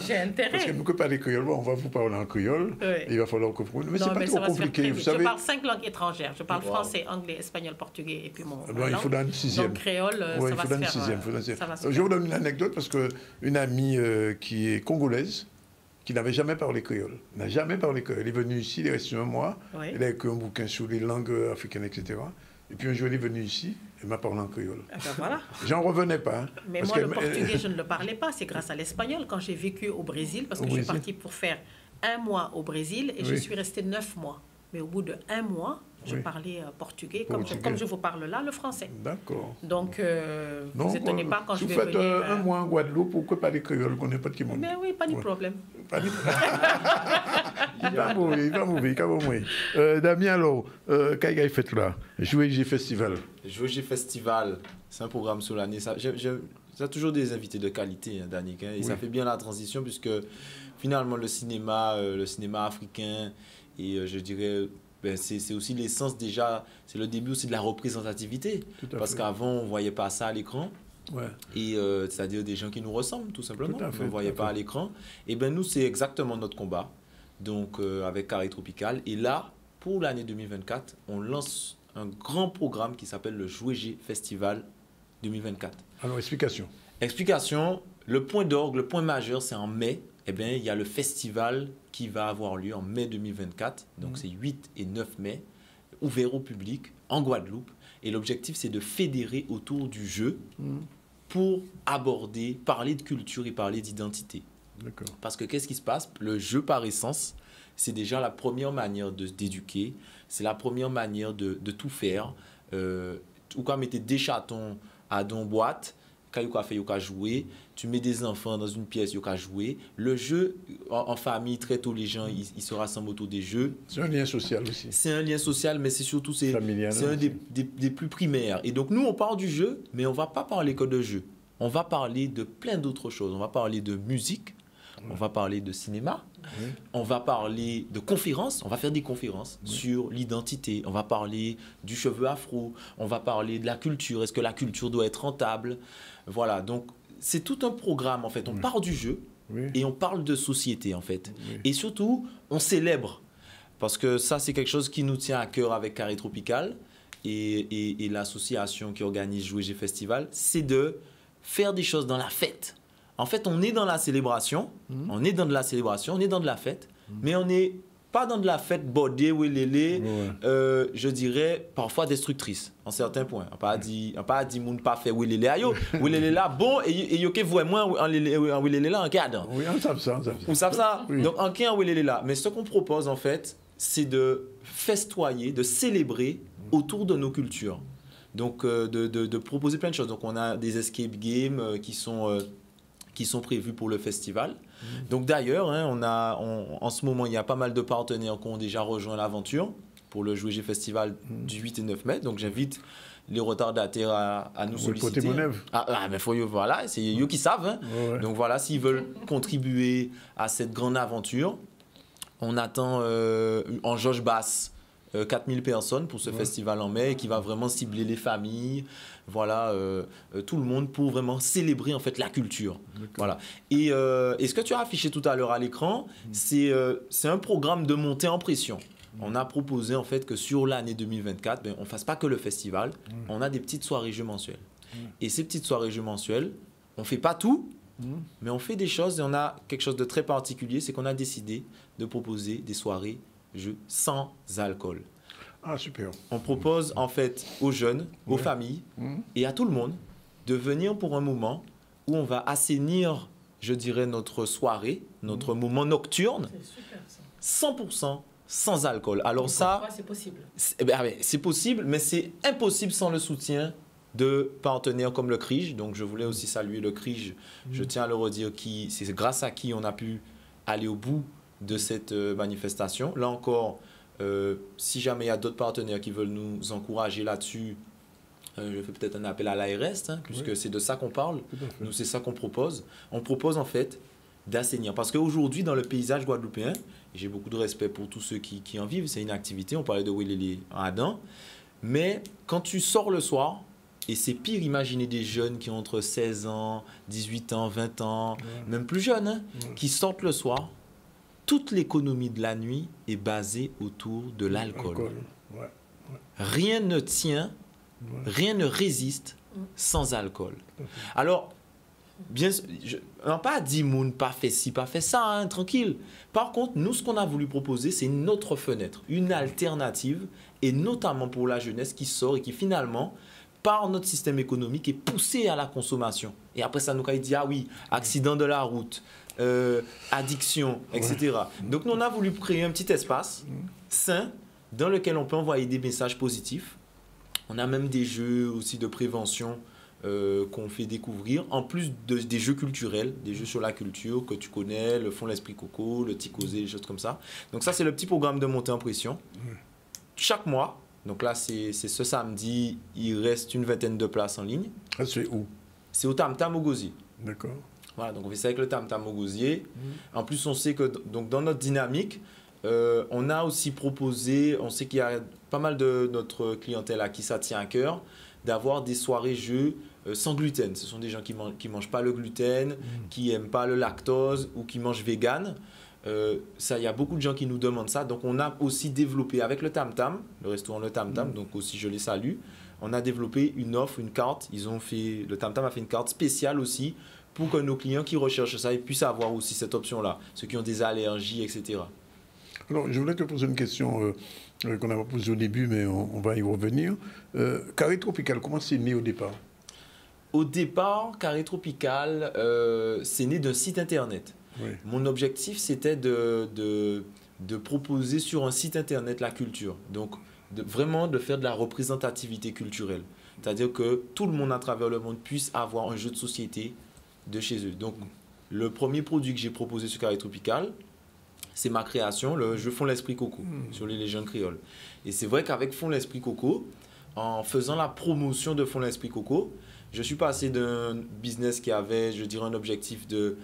J'ai intérêt. Parce que nous ne pouvons pas parler créole, on va vous parler en créole. Il va falloir comprendre. Mais ce n'est pas trop compliqué. Vous savez... Je parle 5 langues étrangères. Je parle français, anglais, espagnol, portugais et puis mon langue. Il faudra une 6e. Donc créole, ça va se faire. Je vous donne une anecdote parce qu'une amie qui est congolaise, qui n'avait jamais parlé créole, n'a jamais parlé créole. Elle est venue ici, elle est restée un mois. Elle a écrit un bouquin sur les langues africaines, etc. Et puis un jour, elle est venue ici, elle m'a parlé en créole. Voilà. J'en revenais pas. Hein, mais moi, le portugais, je ne le parlais pas. C'est grâce à l'espagnol. Quand j'ai vécu au Brésil, parce que je suis partie pour faire 1 mois au Brésil et je suis restée 9 mois. Mais au bout de 1 mois, je parlais portugais, comme je vous parle là, le français. D'accord. Donc, vous vous étonnez pas quand je vais venir... Vous faites 1 mois en Guadeloupe, pourquoi pas les créoles, qu'on n'est pas de qui monde? Mais oui, pas de problème. Pas de il va mourir. Damien, alors, qu'est-ce qu'il fait là? Jouer J Festival. Jouer J Festival, c'est un programme sur l'année. Ça a toujours des invités de qualité, hein, Danick, hein, et ça fait bien la transition, puisque finalement, le cinéma africain, et je dirais... c'est aussi l'essence déjà, c'est le début aussi de la représentativité. Parce qu'avant, on ne voyait pas ça à l'écran. Et c'est-à-dire des gens qui nous ressemblent, tout simplement. On ne voyait pas à l'écran. Et bien, nous, c'est exactement notre combat. Donc, avec Carré Tropical. Et là, pour l'année 2024, on lance un grand programme qui s'appelle le Jouer J Festival 2024. Alors, explication. Explication. Le point d'orgue, le point majeur, c'est en mai. Eh bien, il y a le festival qui va avoir lieu en mai 2024. Donc, c'est 8 et 9 mai, ouvert au public, en Guadeloupe. Et l'objectif, c'est de fédérer autour du jeu pour aborder, parler de culture et parler d'identité. Parce que qu'est-ce qui se passe? Le jeu, par essence, c'est déjà la première manière d'éduquer, c'est la première manière de tout faire. Ou quand mettez des chatons à dans boîte, quand il fait jouer, tu mets des enfants dans une pièce, il jouer. Le jeu, en famille, très tôt, les gens, ils se rassemblent autour des jeux. C'est un lien social aussi. C'est un lien social, mais c'est surtout c'est un des plus primaires. Et donc, nous, on parle du jeu, mais on ne va pas parler que de jeu. On va parler de plein d'autres choses. On va parler de musique, on va parler de cinéma, on va parler de conférences, on va faire des conférences sur l'identité, on va parler du cheveu afro, on va parler de la culture, est-ce que la culture doit être rentable? Voilà, donc c'est tout un programme en fait. On part du jeu et on parle de société en fait. Et surtout, on célèbre, parce que ça c'est quelque chose qui nous tient à cœur avec Carré Tropical et l'association qui organise Jouer G Festival, c'est de faire des choses dans la fête. En fait, on est dans la célébration, on est dans de la célébration, on est dans de la fête, mais on n'est pas dans de la fête bordée, je dirais parfois destructrice, en certains points. On n'a pas dit moun pas fait welele ayo, welele là bon et yo ke vraiment en welele là en cadre. Oui, on savent ça, Vous savez ça? Donc en qui en welele là, mais ce qu'on propose en fait, c'est de festoyer, de célébrer autour de nos cultures. Donc de proposer plein de choses. Donc on a des escape games qui sont prévus pour le festival. Donc d'ailleurs, en ce moment, il y a pas mal de partenaires qui ont déjà rejoint l'aventure pour le Jouer G Festival du 8 et 9 mai. Donc j'invite les retardataires à nous solliciter. Mais voilà, c'est eux qui savent. Donc voilà, s'ils veulent contribuer à cette grande aventure, on attend en jauge basse 4000 personnes pour ce festival en mai qui va vraiment cibler les familles, voilà, tout le monde pour vraiment célébrer en fait la culture. Voilà. Et ce que tu as affiché tout à l'heure à l'écran, c'est un programme de montée en pression. On a proposé en fait que sur l'année 2024, on ne fasse pas que le festival, on a des petites soirées jeux mensuelles. Et ces petites soirées jeux mensuelles, on ne fait pas tout, mais on fait des choses et on a quelque chose de très particulier, c'est qu'on a décidé de proposer des soirées jeux sans alcool. Ah, super. On propose en fait aux jeunes, aux familles et à tout le monde de venir pour un moment où on va assainir, je dirais, notre soirée, notre moment nocturne, 100% sans alcool. Alors ça, c'est possible. C'est possible, mais c'est impossible sans le soutien de partenaires comme le CRIJ. Donc je voulais aussi saluer le CRIJ, je tiens à le redire, c'est grâce à qui on a pu aller au bout de cette manifestation. Là encore, si jamais il y a d'autres partenaires qui veulent nous encourager là-dessus, je fais peut-être un appel à l'ARS, puisque c'est de ça qu'on parle. Nous, c'est ça qu'on propose. On propose en fait d'assainir. Parce qu'aujourd'hui, dans le paysage guadeloupéen, j'ai beaucoup de respect pour tous ceux qui en vivent, c'est une activité, on parlait de welele en Adam, mais quand tu sors le soir, et c'est pire, imaginez des jeunes qui ont entre 16 ans, 18 ans, 20 ans, même plus jeunes, qui sortent le soir, toute l'économie de la nuit est basée autour de l'alcool. Rien ne tient, rien ne résiste sans alcool. Alors, bien, on n'a pas dit moun pas fait ci, pas fait ça, tranquille. Par contre, nous, ce qu'on a voulu proposer, c'est une autre fenêtre, une alternative, et notamment pour la jeunesse qui sort et qui finalement, par notre système économique, est poussée à la consommation. Et après ça, nous a dit, ah oui, accident de la route, addiction, etc. Donc nous on a voulu créer un petit espace sain dans lequel on peut envoyer des messages positifs. On a même des jeux aussi de prévention qu'on fait découvrir, en plus des jeux culturels, des jeux sur la culture que tu connais, le fond l'esprit coco, le ticosé, des choses comme ça. Donc ça c'est le petit programme de montée en pression. Chaque mois, donc là c'est ce samedi, il reste une vingtaine de places en ligne. C'est où? C'est au Tam Tam au Gosier. D'accord. Voilà, donc on fait ça avec le Tam Tam au Gosier. En plus, on sait que donc, dans notre dynamique, on a aussi proposé, on sait qu'il y a pas mal de notre clientèle à qui ça tient à cœur, d'avoir des soirées jeux sans gluten. Ce sont des gens qui mangent pas le gluten, qui n'aiment pas le lactose ou qui mangent vegan. Ça, il y a beaucoup de gens qui nous demandent ça. Donc, on a aussi développé avec le Tam Tam, le restaurant Le Tam Tam, donc aussi je les salue. On a développé une offre, une carte. Le Tam Tam a fait une carte spéciale aussi pour que nos clients qui recherchent ça puissent avoir aussi cette option-là, ceux qui ont des allergies, etc. Alors, je voulais te poser une question qu'on n'a pas posée au début, mais on va y revenir. Carré Tropical, comment c'est né au départ? Au départ, Carré Tropical, c'est né d'un site internet. Oui. Mon objectif, c'était de proposer sur un site internet la culture. Donc, vraiment de faire de la représentativité culturelle. C'est-à-dire que tout le monde à travers le monde puisse avoir un jeu de société de chez eux. Donc, le premier produit que j'ai proposé sur Carré Tropical, c'est ma création, le jeu Fond l'Esprit Coco, sur les légendes créoles. Et c'est vrai qu'avec Fond l'Esprit Coco, en faisant la promotion de Fond l'Esprit Coco, je suis passé d'un business qui avait, je dirais, un objectif de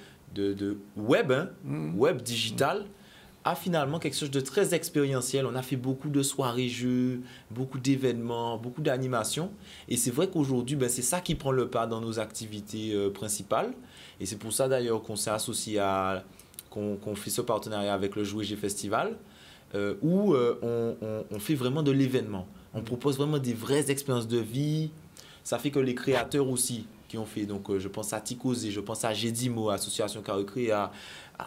web, web digital, à finalement quelque chose de très expérientiel. On a fait beaucoup de soirées-jeux, beaucoup d'événements, beaucoup d'animations. Et c'est vrai qu'aujourd'hui, c'est ça qui prend le pas dans nos activités principales. Et c'est pour ça d'ailleurs qu'on s'est associé qu'on fait ce partenariat avec le Jouer G Festival, où on fait vraiment de l'événement. On propose vraiment des vraies expériences de vie. Ça fait que les créateurs aussi qui ont fait, donc je pense à Ticozé, je pense à Gédimo, Association Carré Créa,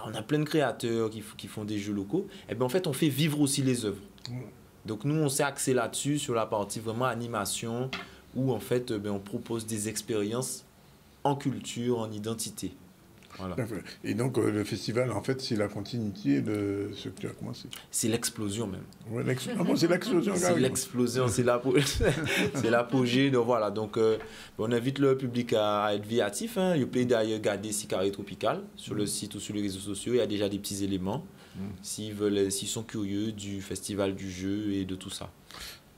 on a plein de créateurs qui font des jeux locaux. Et bien en fait, on fait vivre aussi les œuvres. Donc nous, on s'est axé là-dessus, sur la partie vraiment animation, où en fait, on propose des expériences en culture, en identité. Voilà. Et donc, le festival, en fait, c'est la continuité de ce que tu as commencé. C'est l'explosion même. Ouais, c'est l'explosion. C'est l'explosion, c'est l'apogée. Donc, voilà. Donc, on invite le public à être viatif. Hein. Il peut d'ailleurs regarder si Carré Tropical sur le site ou sur les réseaux sociaux. Il y a déjà des petits éléments s'ils sont curieux du festival du jeu et de tout ça.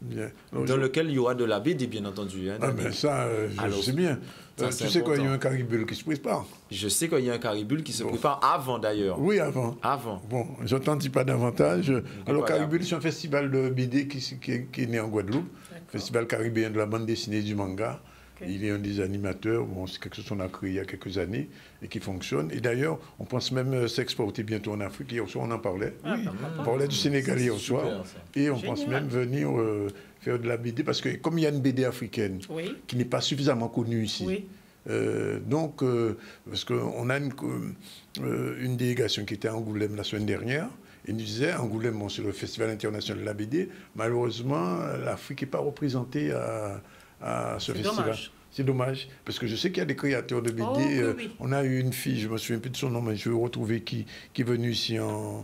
Bien. Dans lequel il y aura de la BD, bien entendu. Hein, ça, je sais bien. Tu sais qu'il y a un caribule qui se prépare. Je sais qu'il y a un caribule qui se prépare avant, d'ailleurs. Oui, avant. Bon, j'entends pas davantage. Alors, Caribule, c'est un festival de BD qui est né en Guadeloupe. Festival caribéen de la bande dessinée et du manga. Okay. Il est un des animateurs. Bon, c'est quelque chose qu'on a créé il y a quelques années et qui fonctionne. Et d'ailleurs, on pense même s'exporter bientôt en Afrique. Hier soir, on en parlait. On parlait du Sénégal hier soir. Et on pense même venir faire de la BD. Parce que comme il y a une BD africaine qui n'est pas suffisamment connue ici, donc, parce qu'on a une délégation qui était à Angoulême la semaine dernière. Et nous disait, Angoulême, c'est le Festival international de la BD. Malheureusement, l'Afrique n'est pas représentée à ce festival. C'est dommage, parce que je sais qu'il y a des créateurs de BD. On a eu une fille, je ne me souviens plus de son nom, mais je vais retrouver qui est venue ici en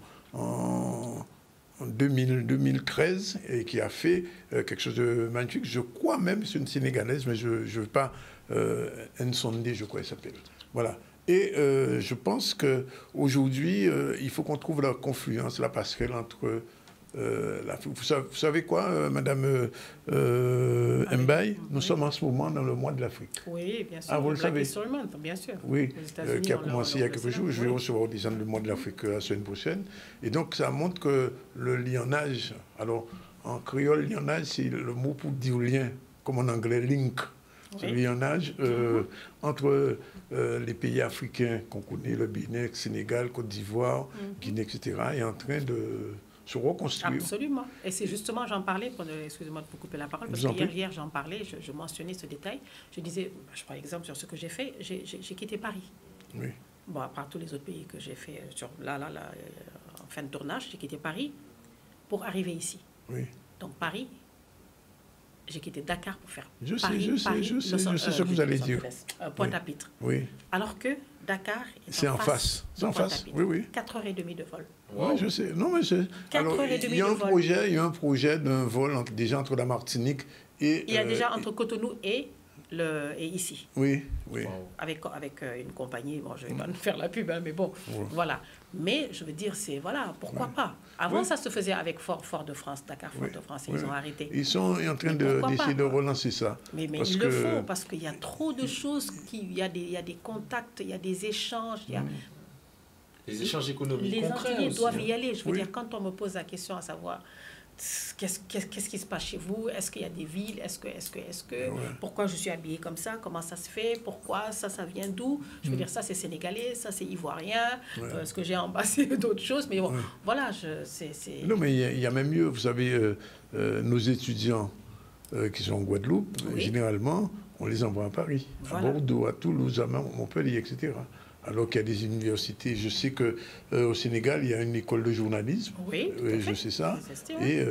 2013 et qui a fait quelque chose de magnifique. Je crois même, c'est une Sénégalaise, mais je ne veux pas... Nsondé, je crois, elle s'appelle. Voilà. Et je pense qu'aujourd'hui, il faut qu'on trouve la confluence, la passerelle entre... vous savez quoi, Madame Mbaye, nous sommes en ce moment dans le mois de l'Afrique. Oui, bien sûr. Ah, vous le savez. Bien sûr. Oui, qui a commencé il y a quelques jours. Je vais recevoir des gens du mois de l'Afrique la semaine prochaine. Et donc, ça montre que le lionnage, alors en créole, lionnage, c'est le mot pour dire lien, comme en anglais, link. C'est le lionnage entre les pays africains qu'on connaît, le Bénin, le Sénégal, Côte d'Ivoire, Guinée, etc., est en train de se reconstruire. Absolument. Et c'est justement, j'en parlais, excusez-moi de vous couper la parole, parce que hier j'en parlais, je mentionnais ce détail. Je disais, je prends l'exemple sur ce que j'ai fait, j'ai quitté Paris. Oui. Bon, à part tous les autres pays que j'ai fait en fin de tournage, j'ai quitté Paris pour arriver ici. Oui. Donc Paris, j'ai quitté Dakar pour faire je Paris. Je sais ce que vous allez dire. Pointe-à-Pitre. Oui. Alors que Dakar est en face. C'est en face, oui. 4h30 de vol. Oui, je sais. Non, mais c'est... Alors, il y a un projet d'un vol déjà entre la Martinique et... Il y a déjà entre Cotonou et ici. Oui. Avec une compagnie, bon, je ne vais pas faire la pub, hein, mais bon, voilà. Mais je veux dire, pourquoi pas? Avant, ça se faisait avec Fort-de-France, Dakar, Fort-de-France, et ils ont arrêté. Ils sont en train d'essayer de relancer ça. Mais ils le font, parce qu'il y a trop de choses, il y a des contacts, il y a des échanges, il y a... Les échanges économiques les concrets Antillais aussi, doivent y aller. Je veux dire, quand on me pose la question à savoir qu'est-ce qui se passe chez vous, est-ce qu'il y a des villes, est-ce que pourquoi je suis habillée comme ça, comment ça se fait, pourquoi ça vient d'où, je veux dire, ça c'est sénégalais, ça c'est ivoirien, ce que j'ai en bas c'est d'autres choses, mais bon, voilà, c'est... Non, mais il y a même mieux, vous savez, nos étudiants qui sont en Guadeloupe, généralement, on les envoie à Paris, à Bordeaux, à Toulouse, à Montpellier, etc. alors qu'il y a des universités. Je sais qu'au Sénégal, il y a une école de journalisme. Oui, je sais ça. Et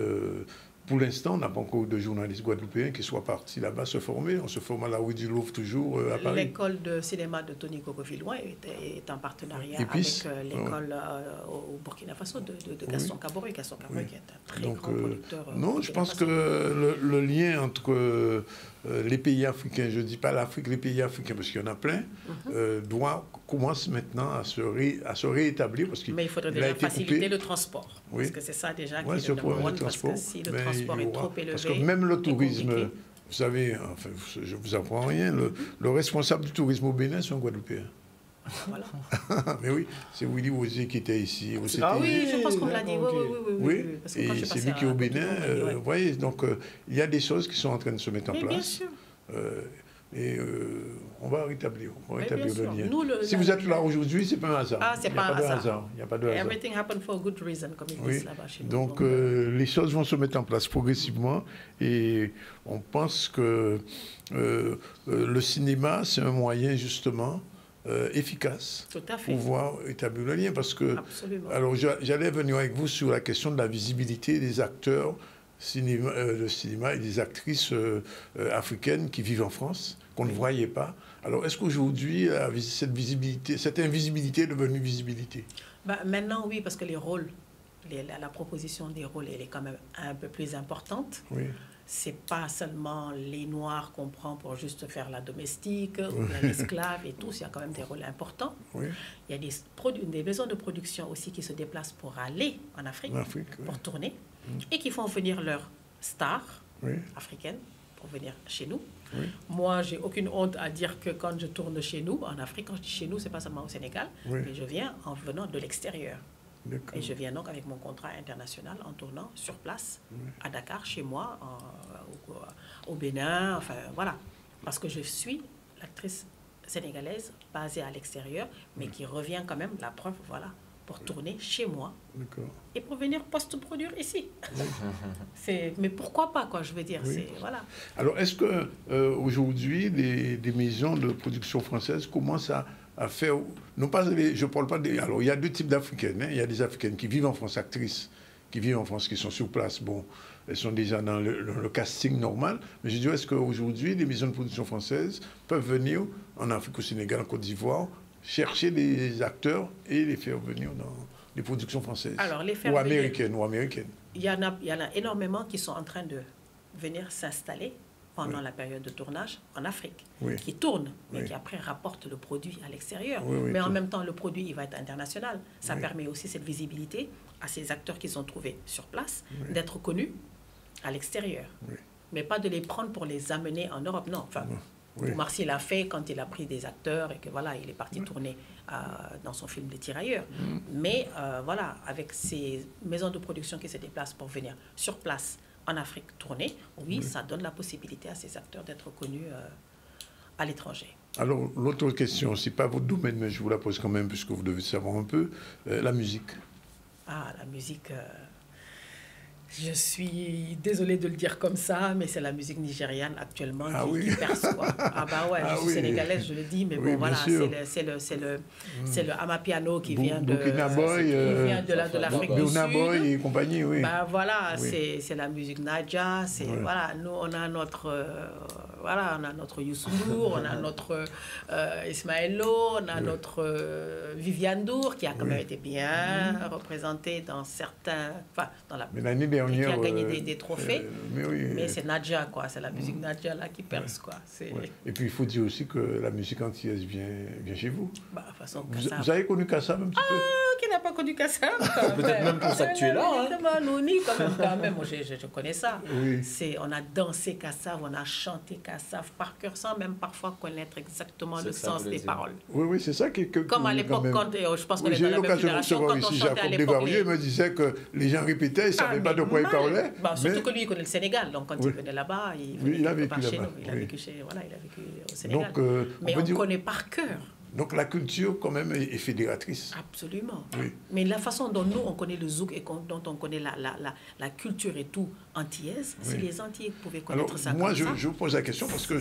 pour l'instant, on n'a pas encore de journalistes guadeloupéens qui soient partis là-bas se former. On se forme à la rue du Louvre toujours à Paris. L'école de cinéma de Tony Coco-Villoin est en partenariat avec l'école au Burkina Faso de Gaston Caboret. Gaston Caboret qui est un très grand producteur. Non, je pense que le lien entre les pays africains, je ne dis pas l'Afrique, les pays africains, parce qu'il y en a plein, commence maintenant à se réétablir. Mais il faudrait déjà faciliter le transport. Oui. Parce que c'est ça déjà qui est le numéro un. Parce que si le transport est trop élevé... Parce que même le tourisme, vous savez, enfin, je ne vous apprends rien, le responsable du tourisme au Bénin, c'est un Guadeloupéen. Voilà. Mais oui, c'est Willy Wozier qui était ici. Oui, je pense qu'on l'a dit. Oui. Parce que et c'est lui qui est au Bénin. Vous voyez, donc il y a des choses qui sont en train de se mettre en place. Bien sûr. On va rétablir le lien. Si vous êtes là aujourd'hui, ce n'est pas un hasard. Ah, c'est pas un hasard. Il n'y a pas de hasard. Everything happened for a good reason, comme ils disent là-bas chez nous. Donc, les choses vont se mettre en place progressivement et on pense que le cinéma, c'est un moyen justement efficace pour pouvoir établir le lien. Parce que, alors, j'allais venir avec vous sur la question de la visibilité des acteurs de cinéma et des actrices africaines qui vivent en France, qu'on ne voyait pas. Alors, est-ce qu'aujourd'hui, cette invisibilité est devenue visibilité? Maintenant, oui, parce que les rôles, la proposition des rôles, elle est quand même un peu plus importante. Oui. C'est pas seulement les Noirs qu'on prend pour juste faire la domestique ou l'esclave et tout. Il y a quand même des rôles importants. Oui. Il y a des maisons de production aussi qui se déplacent pour aller en Afrique pour tourner et qui font venir leurs stars africaines pour venir chez nous. Oui. Moi, j'ai aucune honte à dire que quand je tourne chez nous, en Afrique, quand je dis chez nous, c'est pas seulement au Sénégal, mais je viens en venant de l'extérieur. Et je viens donc avec mon contrat international en tournant sur place, à Dakar, chez moi, au Bénin, enfin voilà. Parce que je suis l'actrice sénégalaise basée à l'extérieur, mais qui revient quand même, la preuve, voilà, pour tourner chez moi et pour venir post-produire ici. Mais pourquoi pas, quoi, je veux dire. Voilà. Alors, est-ce qu'aujourd'hui, des maisons de production françaises commencent à faire... Non pas je parle pas des... Alors, il y a deux types d'Africaines. Il y a des Africaines qui vivent en France, actrices, qui vivent en France, qui sont sur place. Bon, elles sont déjà dans le casting normal. Mais je dis, est-ce qu'aujourd'hui, les maisons de production françaises peuvent venir en Afrique, au Sénégal, en Côte d'Ivoire, chercher des acteurs et les faire venir dans les productions françaises? Alors, les faire ou américaines. Il y en a énormément qui sont en train de venir s'installer pendant la période de tournage en Afrique, qui tournent, mais qui après rapportent le produit à l'extérieur. Mais en même temps, le produit, il va être international. Ça permet aussi cette visibilité à ces acteurs qu'ils ont trouvés sur place, d'être connus à l'extérieur. Mais pas de les prendre pour les amener en Europe, non. Enfin, Marcy l'a fait quand il a pris des acteurs et que voilà, il est parti tourner dans son film Les Tirailleurs. Mais voilà, avec ces maisons de production qui se déplacent pour venir sur place en Afrique tourner, ça donne la possibilité à ces acteurs d'être connus à l'étranger. Alors, l'autre question, c'est pas votre domaine, mais je vous la pose quand même, puisque vous devez savoir un peu, la musique. Ah, la musique... Je suis désolée de le dire comme ça, mais c'est la musique nigériane actuellement qui perce, quoi. Ah bah ouais, je suis sénégalaise, je le dis, mais bon, voilà, c'est le Amapiano qui vient de l'Afrique du Sud. Boy et compagnie, Bah voilà, c'est la musique Nadja, voilà, nous on a notre Youssou N'Dour, on a notre Ismaëlo, on a notre Viviane Ndour qui a quand même été bien représentée dans certains, dans la qui a gagné des trophées, mais c'est Nadja, quoi, c'est la musique Nadja là qui perce, quoi. Et puis il faut dire aussi que la musique antillaise vient chez vous. Bah, façon, vous avez connu Kassav un petit peu? Qui n'a pas connu Kassav? Peut-être même pour ça que tu es là. Quand même, moi je connais ça. On a dansé Kassav, on a chanté Kassav par cœur sans même parfois connaître exactement le sens des paroles. Oui, c'est ça qui... Comme à l'époque, quand je pense qu'on est dans la même génération, quand on chantait à l'époque... Il me disait que les gens répétaient, ils ne savaient pas de quoi ils parlaient. Surtout que lui, il connaît le Sénégal, donc quand il venait là-bas, il a vécu chez nous, il a vécu au Sénégal. Mais on connaît par cœur Donc la culture, quand même, est fédératrice. Absolument. Oui. Mais la façon dont nous, on connaît le zouk et dont on connaît la culture et tout antillaise, si les Antillais pouvaient connaître ça moi, comme ça... je vous pose la question parce que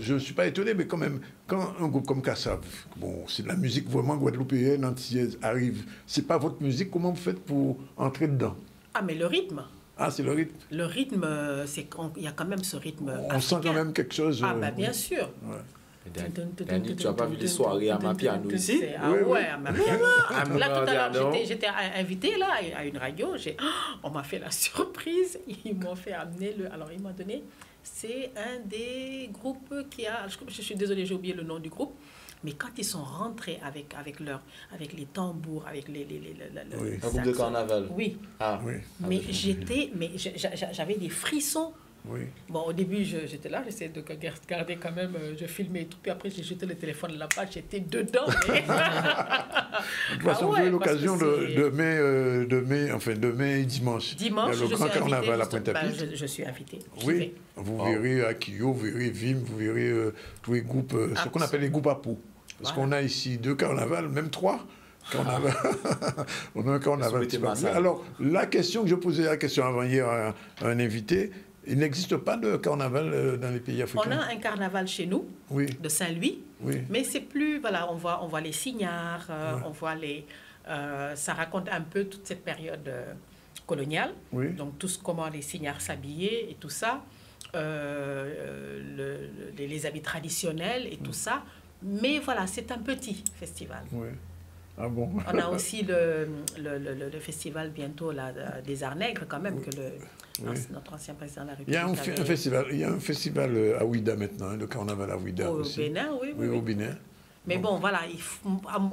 je ne suis pas étonné, mais quand même, quand un groupe comme Kassav, bon, c'est de la musique vraiment guadeloupéenne, antillaise, arrive, c'est pas votre musique, comment vous faites pour entrer dedans? Ah, mais le rythme. Ah, c'est le rythme. Le rythme, il y a quand même ce rythme On sent quand même quelque chose... Ah, bah, bien sûr. Ouais. Dani, tu n'as pas vu les soirées à Mapiano ici? Ah ouais, à Mapiano. Là, tout à l'heure, j'étais invitée là, à une radio. On m'a fait la surprise. Ils m'ont fait amener le... Alors, ils m'ont donné... C'est un des groupes qui a... Je suis désolée, j'ai oublié le nom du groupe. Mais quand ils sont rentrés avec les tambours, avec les un groupe de carnaval. Oui. Ah. Oui. Mais j'avais des frissons. Oui. Bon, au début, j'étais là, j'essayais de garder quand même, je filmais et tout, puis après, j'ai jeté le téléphone là-bas, j'étais dedans. Mais... De toute façon, j'ai eu l'occasion de mai et dimanche. Dimanche, il y a le grand carnaval à Pointe-à-Pitre. Je suis invitée. Oui, vous verrez à Kyo, vous verrez Vim, vous verrez tous les groupes, ce qu'on appelle les groupes à peau. Parce qu'on a ici 2 carnavals, même 3. Carnaval. On a un carnaval. Alors, la question que je posais avant hier à un invité, il n'existe pas de carnaval dans les pays africains. On a un carnaval chez nous, de Saint-Louis, mais c'est plus, voilà, on voit les signares, on voit ça raconte un peu toute cette période coloniale, donc comment les signares s'habillaient et tout ça, les habits traditionnels et tout ça, mais voilà, c'est un petit festival. Oui. Ah bon. On a aussi le festival bientôt là, des Arts Nègres quand même, que notre ancien président de la République il y a un festival à Ouida maintenant, le carnaval à Ouida aussi. Au Bénin, oui. Au Bénin. Mais bon, voilà,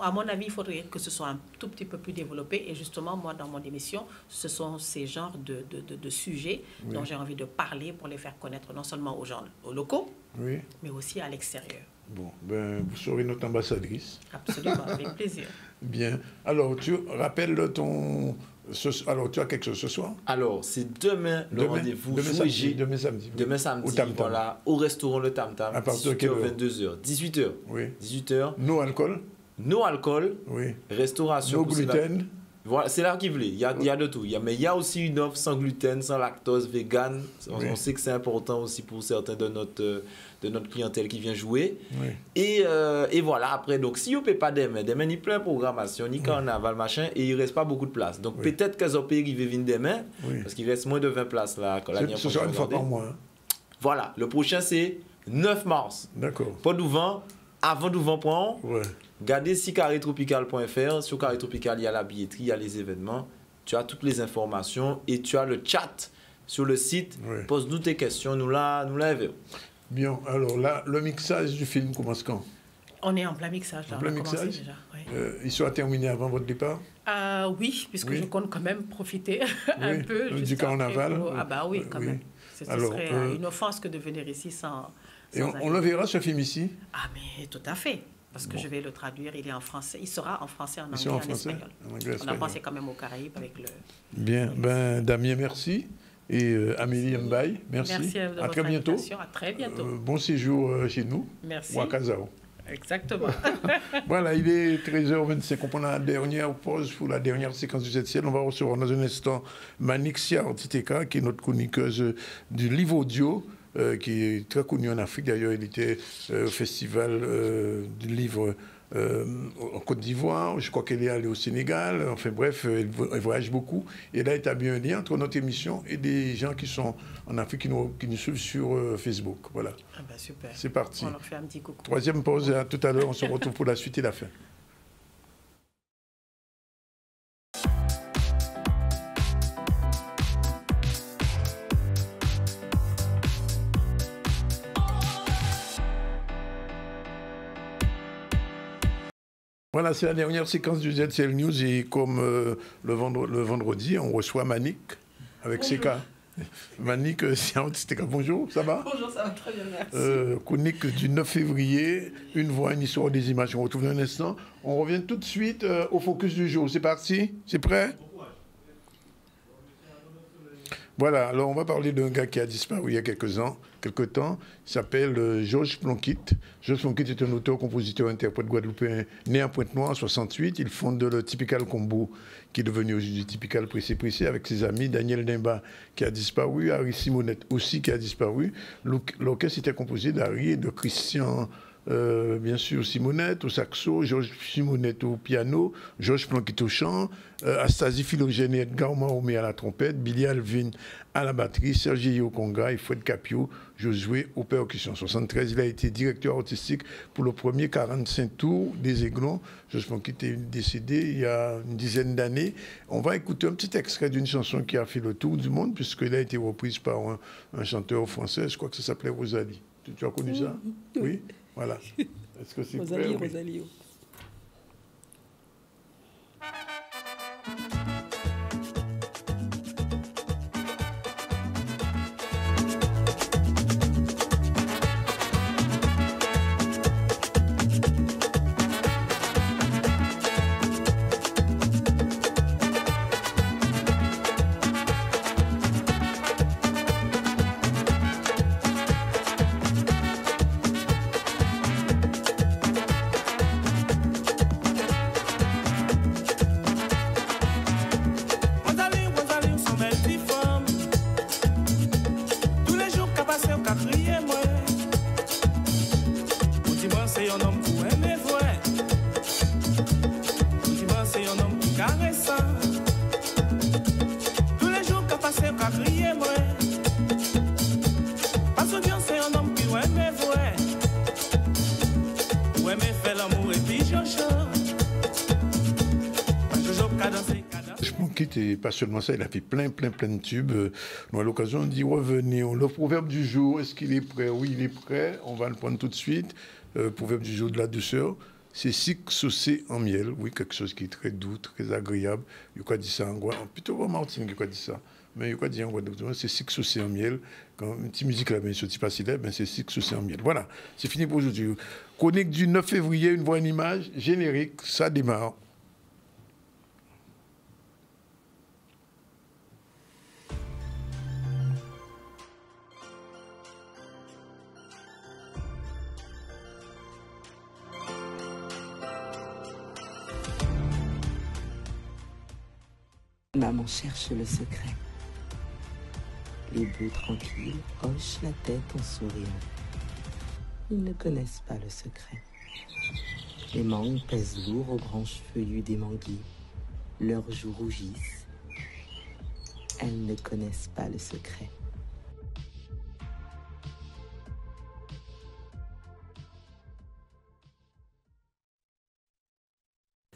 à mon avis, il faudrait que ce soit un tout petit peu plus développé. Et justement, moi, dans mon émission, ce sont ces genres de sujets dont j'ai envie de parler pour les faire connaître non seulement aux gens, aux locaux, mais aussi à l'extérieur. Bon, ben, vous serez notre ambassadrice. Absolument, avec plaisir. Bien. Alors, tu rappelles alors, tu as quelque chose ce soir? Alors, c'est demain le rendez-vous. Demain samedi. Demain samedi, voilà, au restaurant Le Tam Tam. À partir de quelle heure? 22h. 18h. Oui. 18h. No alcool? No alcool. Oui. Restauration. No gluten? Voilà, c'est là qu'il voulait. Il y a de tout. Mais il y a aussi une offre sans gluten, sans lactose, vegan. On sait que c'est important aussi pour certains de notre clientèle qui vient jouer. Oui. Et voilà, après, donc si vous ne payez pas demain, il y a plein de programmation, ni carnaval, machin, et il ne reste pas beaucoup de place. Donc peut-être qu'ils ont payé, ils vont venir demain, parce qu'il reste moins de 20 places là. Ce sera une fois par mois. Hein. Voilà, le prochain c'est 9 mars. D'accord. Pas d'ouvent, avant d'ouvent, ouais. Regardez si carrétropical.fr. Sur Carré Tropical, il y a la billetterie, il y a les événements. Tu as toutes les informations et tu as le chat sur le site. Pose-nous tes questions, nous l'avons. Bien, alors là, le mixage du film commence quand? On est en plein mixage. Là, en plein mixage déjà, il sera terminé avant votre départ? Oui, puisque je compte quand même profiter un peu. Du carnaval? Ah bah oui, quand même. Ce serait une offense que de venir ici sans et on le verra, ce film ici? Ah mais tout à fait. Parce que je vais le traduire, il est en français. Il sera en français, en anglais, en espagnol. On a pensé quand même aux Caraïbes avec le... Bien, ben Damien, merci. Et Amélie Mbaye, merci. Merci à très bientôt. À très bientôt. Bon séjour chez nous. Merci. Ou à Casao. Exactement. Voilà, il est 13h25. On prend la dernière pause pour la dernière séquence du 7e. On va recevoir dans un instant Manik Siartiteka, qui est notre chroniqueuse du livre audio, qui est très connu en Afrique. D'ailleurs, il était au festival du livre en Côte d'Ivoire. Je crois qu'elle est allée au Sénégal. Enfin bref, elle voyage beaucoup. Et elle a établi un lien entre notre émission et des gens qui sont en Afrique, qui nous suivent sur Facebook. Voilà. Ah ben super. C'est parti. On leur fait un petit coucou. Troisième pause. À tout à l'heure. On se retrouve pour la suite et la fin. Voilà, c'est la dernière séquence du ZCL News et comme le vendredi, on reçoit Manik avec CK. Manik Siartiteka, bonjour, ça va? Bonjour, ça va très bien, merci. Chronique du 9 février, une voix, une histoire, des images. On retrouve dans un instant. On revient tout de suite au focus du jour. C'est parti? C'est prêt? Voilà, alors on va parler d'un gars qui a disparu il y a quelques temps. Il s'appelle Georges Plonquitte. Georges Plonquitte est un auteur, compositeur, interprète guadeloupéen né à Pointe-Noire en 68. Il fonde le Typical Combo, qui est devenu aujourd'hui Typical Pressé avec ses amis. Daniel Dimba, qui a disparu. Harry Simonette aussi, qui a disparu. L'orchestre était composé d'Harry et de Christian... bien sûr, Simonette au saxo, Georges Simonette au piano, Georges Plonquitte au chant, Astasie Philogène et Edgar Mahomé à la trompette, Billy Alvin à la batterie, Sergei au conga et Fred Capio, Josué aux percussions. En 1973, il a été directeur artistique pour le premier 45 tours des Aiglons. Georges Plonquitte est décédé il y a une dizaine d'années. On va écouter un petit extrait d'une chanson qui a fait le tour du monde, puisqu'elle a été reprise par un chanteur français, je crois que ça s'appelait Rosalie. Tu as connu ça? Oui. Voilà. Est-ce que c'est Rosalie, prêt? Rosalie. Et pas seulement ça, il a fait plein de tubes. Nous, à l'occasion, on dit revenez. Le proverbe du jour, est-ce qu'il est prêt? Oui, il est prêt. On va le prendre tout de suite. Proverbe du jour de la douceur. C'est sic saucé en miel. Oui, quelque chose qui est très doux, très agréable. Il y a quoi dit ça en Guadeloupe? Plutôt en Martinique, il y a quoi dit ça. Mais il y a quoi dit en Guadeloupe? C'est sic saucé en miel. Quand une petite musique là, bien sûr, pas si ben c'est sic saucé en miel. Voilà, c'est fini pour aujourd'hui. Chronique du 9 février, une voix, une image, générique, ça démarre. Maman cherche le secret. Les bœufs tranquilles hochent la tête en souriant. Ils ne connaissent pas le secret. Les mangues pèsent lourd aux branches feuillues des manguiers. Leurs joues rougissent. Elles ne connaissent pas le secret.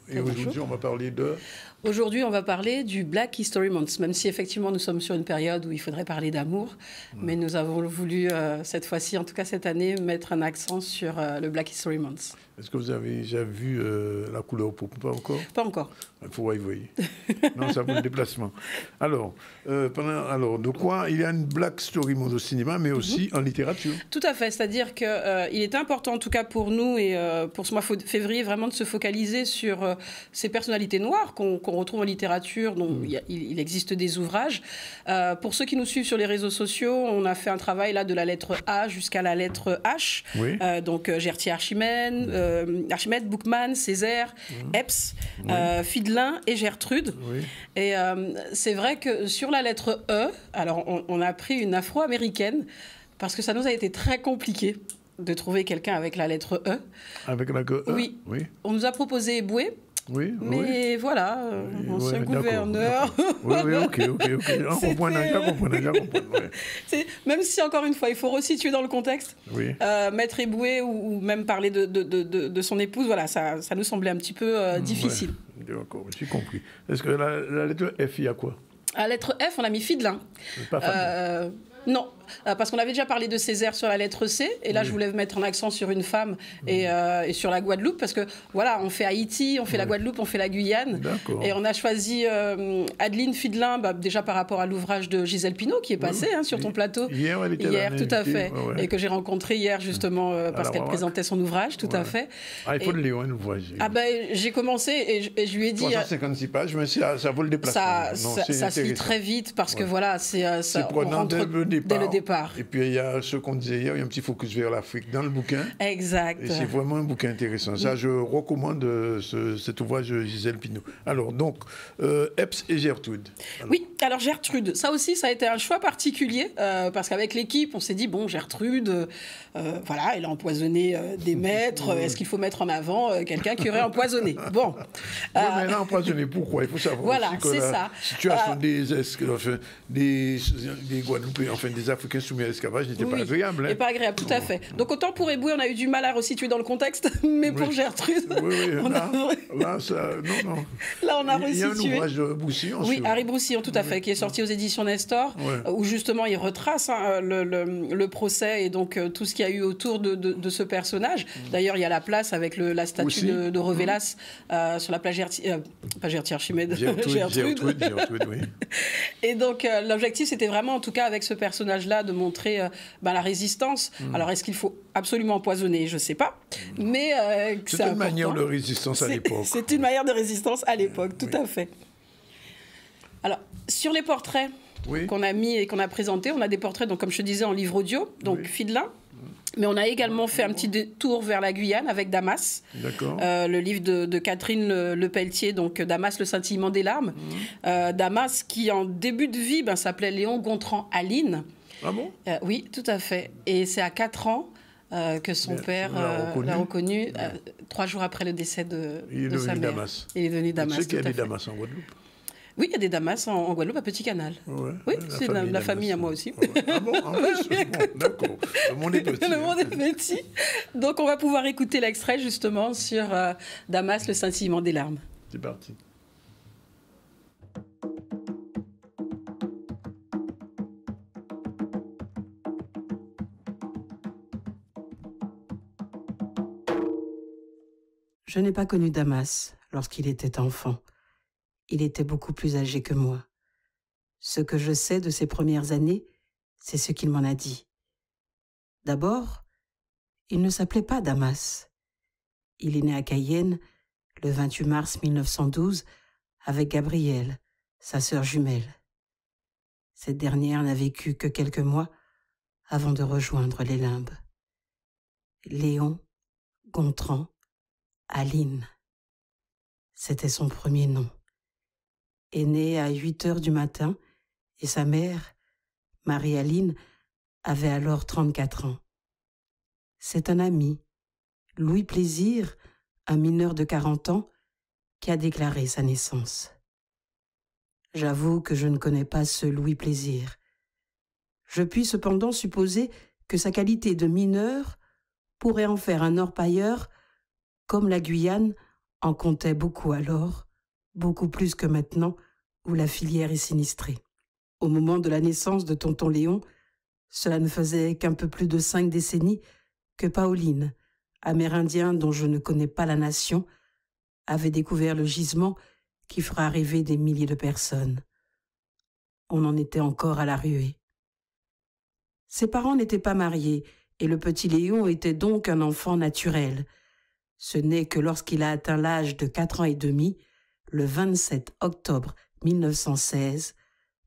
Et aujourd'hui, on va parler de... Aujourd'hui, on va parler du Black History Month, même si effectivement nous sommes sur une période où il faudrait parler d'amour, mais nous avons voulu cette fois-ci, en tout cas cette année, mettre un accent sur le Black History Month. Est-ce que vous avez déjà vu la couleur pourpre? Pas encore? Pas encore. Il faut y voir. Non, ça vaut le déplacement. Alors, de quoi il y a une Black Story Month au cinéma, mais aussi en littérature? Tout à fait, c'est-à-dire qu'il est important, en tout cas pour nous et pour ce mois de février, vraiment de se focaliser sur ces personnalités noires qu'on retrouve en littérature, dont il existe des ouvrages. Pour ceux qui nous suivent sur les réseaux sociaux, on a fait un travail là de la lettre A jusqu'à la lettre H. Oui. Donc Gertier Archimède, Boukman, Césaire, Epps, Fidelin et Gertrude. Oui. Et c'est vrai que sur la lettre E, alors on a pris une afro-américaine parce que ça nous a été très compliqué de trouver quelqu'un avec la lettre E. Avec la lettre E? Oui. On nous a proposé Eboué. Oui, mais voilà, ancien gouverneur. Oui, ok. On comprend. Même si, encore une fois, il faut resituer dans le contexte. Oui. Maître Eboué ou même parler de son épouse, voilà, ça nous semblait un petit peu difficile. D'accord, j'ai compris. Est-ce que la lettre F, il y a quoi? À la lettre F, on a mis Fidelin. Non, parce qu'on avait déjà parlé de Césaire sur la lettre C, et là je voulais mettre un accent sur une femme et sur la Guadeloupe, parce que voilà, on fait Haïti, on fait la Guadeloupe, on fait la Guyane, et on a choisi Adeline Fidelin, déjà par rapport à l'ouvrage de Gisèle Pinault qui est passé sur ton plateau hier, elle était là, tout à fait, et que j'ai rencontré hier justement parce qu'elle présentait son ouvrage, tout à fait. Ah, il faut le lire, l'ouvrage. Ah ben j'ai commencé et je lui ai dit 356 pages, mais ça vaut le déplacement. Ça se lit très vite parce que voilà, ça prenant dès le départ. Et puis il y a ce qu'on disait hier, il y a un petit focus vers l'Afrique dans le bouquin. Exact. Et c'est vraiment un bouquin intéressant. Ça, je recommande cet ouvrage de Gisèle Pinault. Alors donc, Eps et Gertrude. Oui, alors Gertrude, ça aussi, ça a été un choix particulier parce qu'avec l'équipe, on s'est dit bon, Gertrude, voilà, elle a empoisonné des maîtres. Est-ce qu'il faut mettre en avant quelqu'un qui aurait empoisonné? Bon. Oui, mais elle a empoisonné. Pourquoi? Il faut savoir. Voilà, c'est ça. La situation des Guadeloupéens, enfin des Africains soumis à l'esclavage n'était pas agréable. N'est pas agréable, tout à fait. Donc autant pour Eboué, on a eu du mal à resituer dans le contexte, mais pour Gertrude, là, on a resitué. Il y a un ouvrage de Broussillon. Oui, Harry Broussillon, tout à fait, qui est sorti aux éditions Nestor, où justement il retrace le procès et donc tout ce qu'il y a eu autour de ce personnage. D'ailleurs, il y a la place avec la statue de Revelas sur la plage Archimède. Gertrude, oui. Et donc l'objectif, c'était vraiment, en tout cas avec ce personnage-là, de montrer la résistance. Alors, est-ce qu'il faut absolument empoisonner? Je ne sais pas. Mais c'est une manière de résistance à l'époque. C'est une manière de résistance à l'époque, tout à fait. Alors, sur les portraits qu'on a mis et qu'on a présentés, on a des portraits, donc, comme je te disais, en livre audio, donc Fidelin. Mais on a également fait un petit détour vers la Guyane avec Damas, le livre de Catherine Lepelletier, donc Damas, le scintillement des larmes. Damas qui, en début de vie, s'appelait Léon Gontran Aline. Ah bon? Oui, tout à fait. Et c'est à 4 ans que son père l'a reconnu, 3 jours après le décès de sa mère. Damas. Il est devenu Damas. Tu sais qu'il y a des Damas en Guadeloupe? Oui, il y a des Damas en Guadeloupe à Petit Canal. Oui, c'est la famille à moi aussi. Ah bon? D'accord. Le monde est petit. Le monde est petit. Donc, on va pouvoir écouter l'extrait justement sur Damas, le scintillement des larmes. C'est parti. Je n'ai pas connu Damas lorsqu'il était enfant. Il était beaucoup plus âgé que moi. Ce que je sais de ses premières années, c'est ce qu'il m'en a dit. D'abord, il ne s'appelait pas Damas. Il est né à Cayenne le 28 mars 1912 avec Gabrielle, sa sœur jumelle. Cette dernière n'a vécu que quelques mois avant de rejoindre les Limbes. Léon Gontran Aline. C'était son premier nom. Est né à 8 heures du matin et sa mère, Marie-Aline, avait alors 34 ans. C'est un ami, Louis Plaisir, un mineur de 40 ans, qui a déclaré sa naissance. J'avoue que je ne connais pas ce Louis Plaisir. Je puis cependant supposer que sa qualité de mineur pourrait en faire un orpailleur, comme la Guyane en comptait beaucoup alors, beaucoup plus que maintenant où la filière est sinistrée. Au moment de la naissance de tonton Léon, cela ne faisait qu'un peu plus de 5 décennies que Pauline, amérindien dont je ne connais pas la nation, avait découvert le gisement qui fera arriver des milliers de personnes. On en était encore à la ruée. Ses parents n'étaient pas mariés et le petit Léon était donc un enfant naturel. Ce n'est que lorsqu'il a atteint l'âge de 4 ans et demi, le 27 octobre 1916,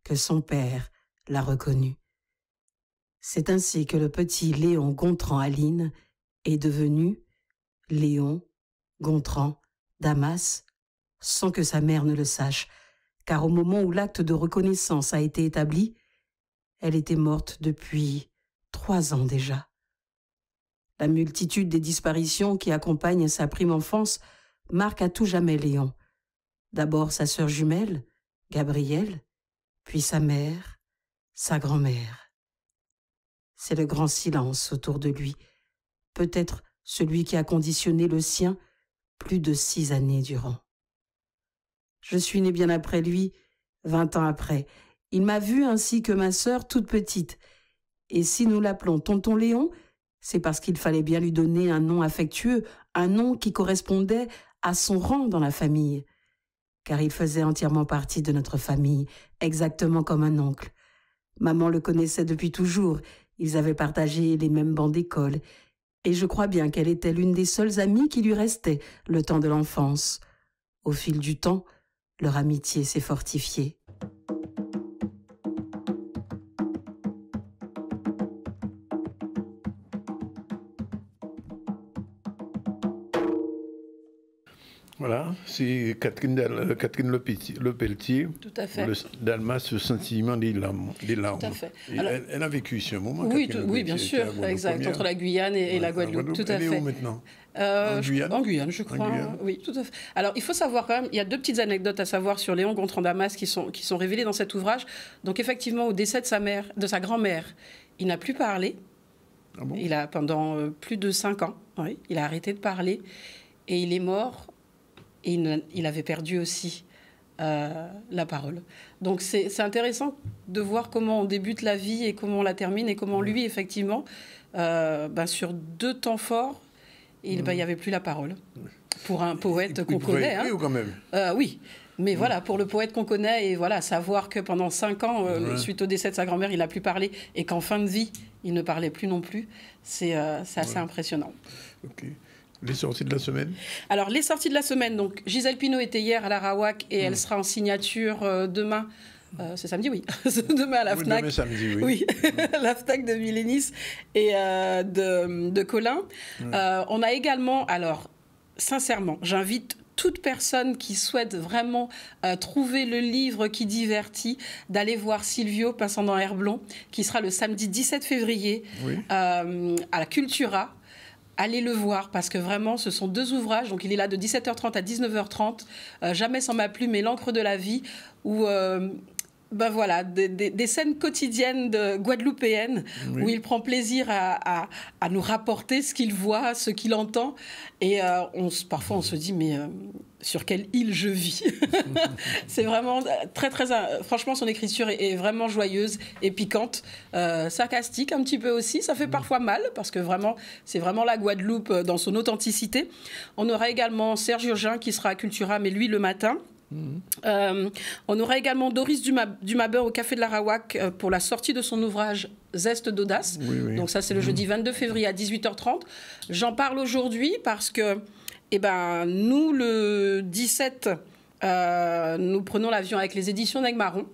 que son père l'a reconnu. C'est ainsi que le petit Léon Gontran Aline est devenu Léon Gontran Damas, sans que sa mère ne le sache, car au moment où l'acte de reconnaissance a été établi, elle était morte depuis 3 ans déjà. La multitude des disparitions qui accompagnent sa prime enfance marque à tout jamais Léon. D'abord sa sœur jumelle, Gabrielle, puis sa mère, sa grand-mère. C'est le grand silence autour de lui, peut-être celui qui a conditionné le sien plus de 6 années durant. Je suis née bien après lui, 20 ans après. Il m'a vue ainsi que ma sœur toute petite, Et si nous l'appelons Tonton Léon, c'est parce qu'il fallait bien lui donner un nom affectueux, un nom qui correspondait à son rang dans la famille. Car il faisait entièrement partie de notre famille, exactement comme un oncle. Maman le connaissait depuis toujours, ils avaient partagé les mêmes bancs d'école. Et je crois bien qu'elle était l'une des seules amies qui lui restaient le temps de l'enfance. Au fil du temps, leur amitié s'est fortifiée. Voilà, c'est Catherine Lepelletier. Tout à fait. Dalmas, ce sentiment des larmes. Tout à fait. Alors, elle a vécu ici un moment. Oui, bien sûr, exact, entre la Guyane et la Guadeloupe. Tout à elle fait. Elle est où maintenant En Guyane, je crois. Oui, tout à fait. Alors, il faut savoir quand même, il y a 2 petites anecdotes à savoir sur Léon Gontran-Damas qui sont révélées dans cet ouvrage. Donc, effectivement, au décès de sa grand-mère, il n'a plus parlé. Ah bon? Il a, pendant plus de 5 ans, oui, il a arrêté de parler. Et il est mort. Et il avait perdu aussi la parole. Donc c'est intéressant de voir comment on débute la vie et comment on la termine et comment lui, effectivement, sur 2 temps forts, il n'y avait plus la parole. Pour un poète qu'on connaît. Oui, quand même. Oui. Mais voilà, pour le poète qu'on connaît, et voilà, savoir que pendant 5 ans, suite au décès de sa grand-mère, il n'a plus parlé, et qu'en fin de vie, il ne parlait plus non plus, c'est assez impressionnant. Ok. Les sorties de la semaine? Alors, les sorties de la semaine, donc Gisèle Pineau était hier à l'Arawak et elle sera en signature demain. C'est samedi, oui. Demain à la FNAC. Demain samedi, oui. Oui, la FNAC de Millénis et de Colin. On a également, alors, sincèrement, j'invite toute personne qui souhaite vraiment trouver le livre qui divertit, d'aller voir Silvio Passant dans Herblon, qui sera le samedi 17 février à la Cultura. Allez le voir parce que vraiment, ce sont 2 ouvrages. Donc, il est là de 17h30 à 19h30. Jamais sans ma plume et l'encre de la vie, où voilà, des scènes quotidiennes de guadeloupéennes où il prend plaisir à nous rapporter ce qu'il voit, ce qu'il entend. Et parfois, on se dit, mais sur quelle île je vis? C'est vraiment très, très... Franchement, son écriture est vraiment joyeuse et piquante, sarcastique un petit peu aussi. Ça fait parfois mal parce que vraiment, c'est vraiment la Guadeloupe dans son authenticité. On aura également Serge Urgin qui sera à Cultura, mais lui le matin. On aura également Doris Dumaber au Café de l'Arawak pour la sortie de son ouvrage Zeste d'audace. Donc ça, c'est le jeudi 22 février à 18h30. J'en parle aujourd'hui parce que nous, le 17, nous prenons l'avion avec les éditions Negmaron.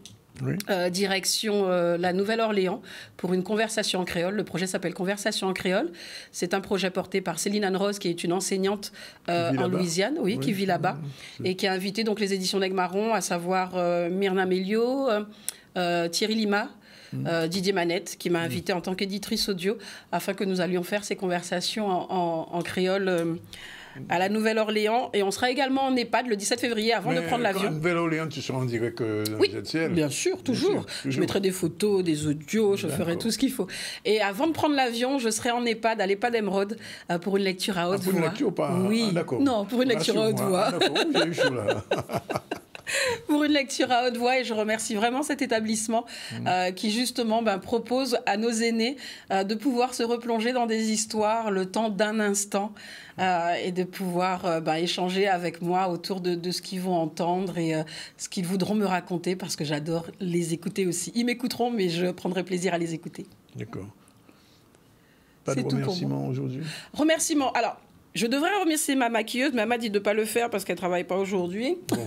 Direction la Nouvelle-Orléans pour une conversation en créole. Le projet s'appelle Conversation en créole. C'est un projet porté par Céline Anne-Rose, qui est une enseignante en Louisiane, qui vit là-bas, et qui a invité donc les éditions Negmaron, à savoir Myrna Melio, Thierry Lima, Didier Manette, qui m'a invité en tant qu'éditrice audio, afin que nous allions faire ces conversations en créole à la Nouvelle-Orléans. Et on sera également en EHPAD le 17 février avant de prendre l'avion. À Nouvelle-Orléans, tu seras en direct dans oui, ZCL. Bien sûr, toujours. Je mettrai des photos, des audios, je ferai tout ce qu'il faut. Et avant de prendre l'avion, je serai en EHPAD, à l'EHPAD Emeraude, pour une lecture à haute voix. Pour une lecture ou pas? Oui. Non, pour une lecture à haute voix. D'accord, j'ai eu chaud là. Pour une lecture à haute voix, et je remercie vraiment cet établissement qui justement propose à nos aînés de pouvoir se replonger dans des histoires le temps d'un instant et de pouvoir échanger avec moi autour de ce qu'ils vont entendre et ce qu'ils voudront me raconter, parce que j'adore les écouter aussi. Ils m'écouteront, mais je prendrai plaisir à les écouter. D'accord. Pas de remerciements aujourd'hui? Remerciements. Alors, je devrais remercier ma maquilleuse, mais elle m'a dit de ne pas le faire parce qu'elle ne travaille pas aujourd'hui. Bon,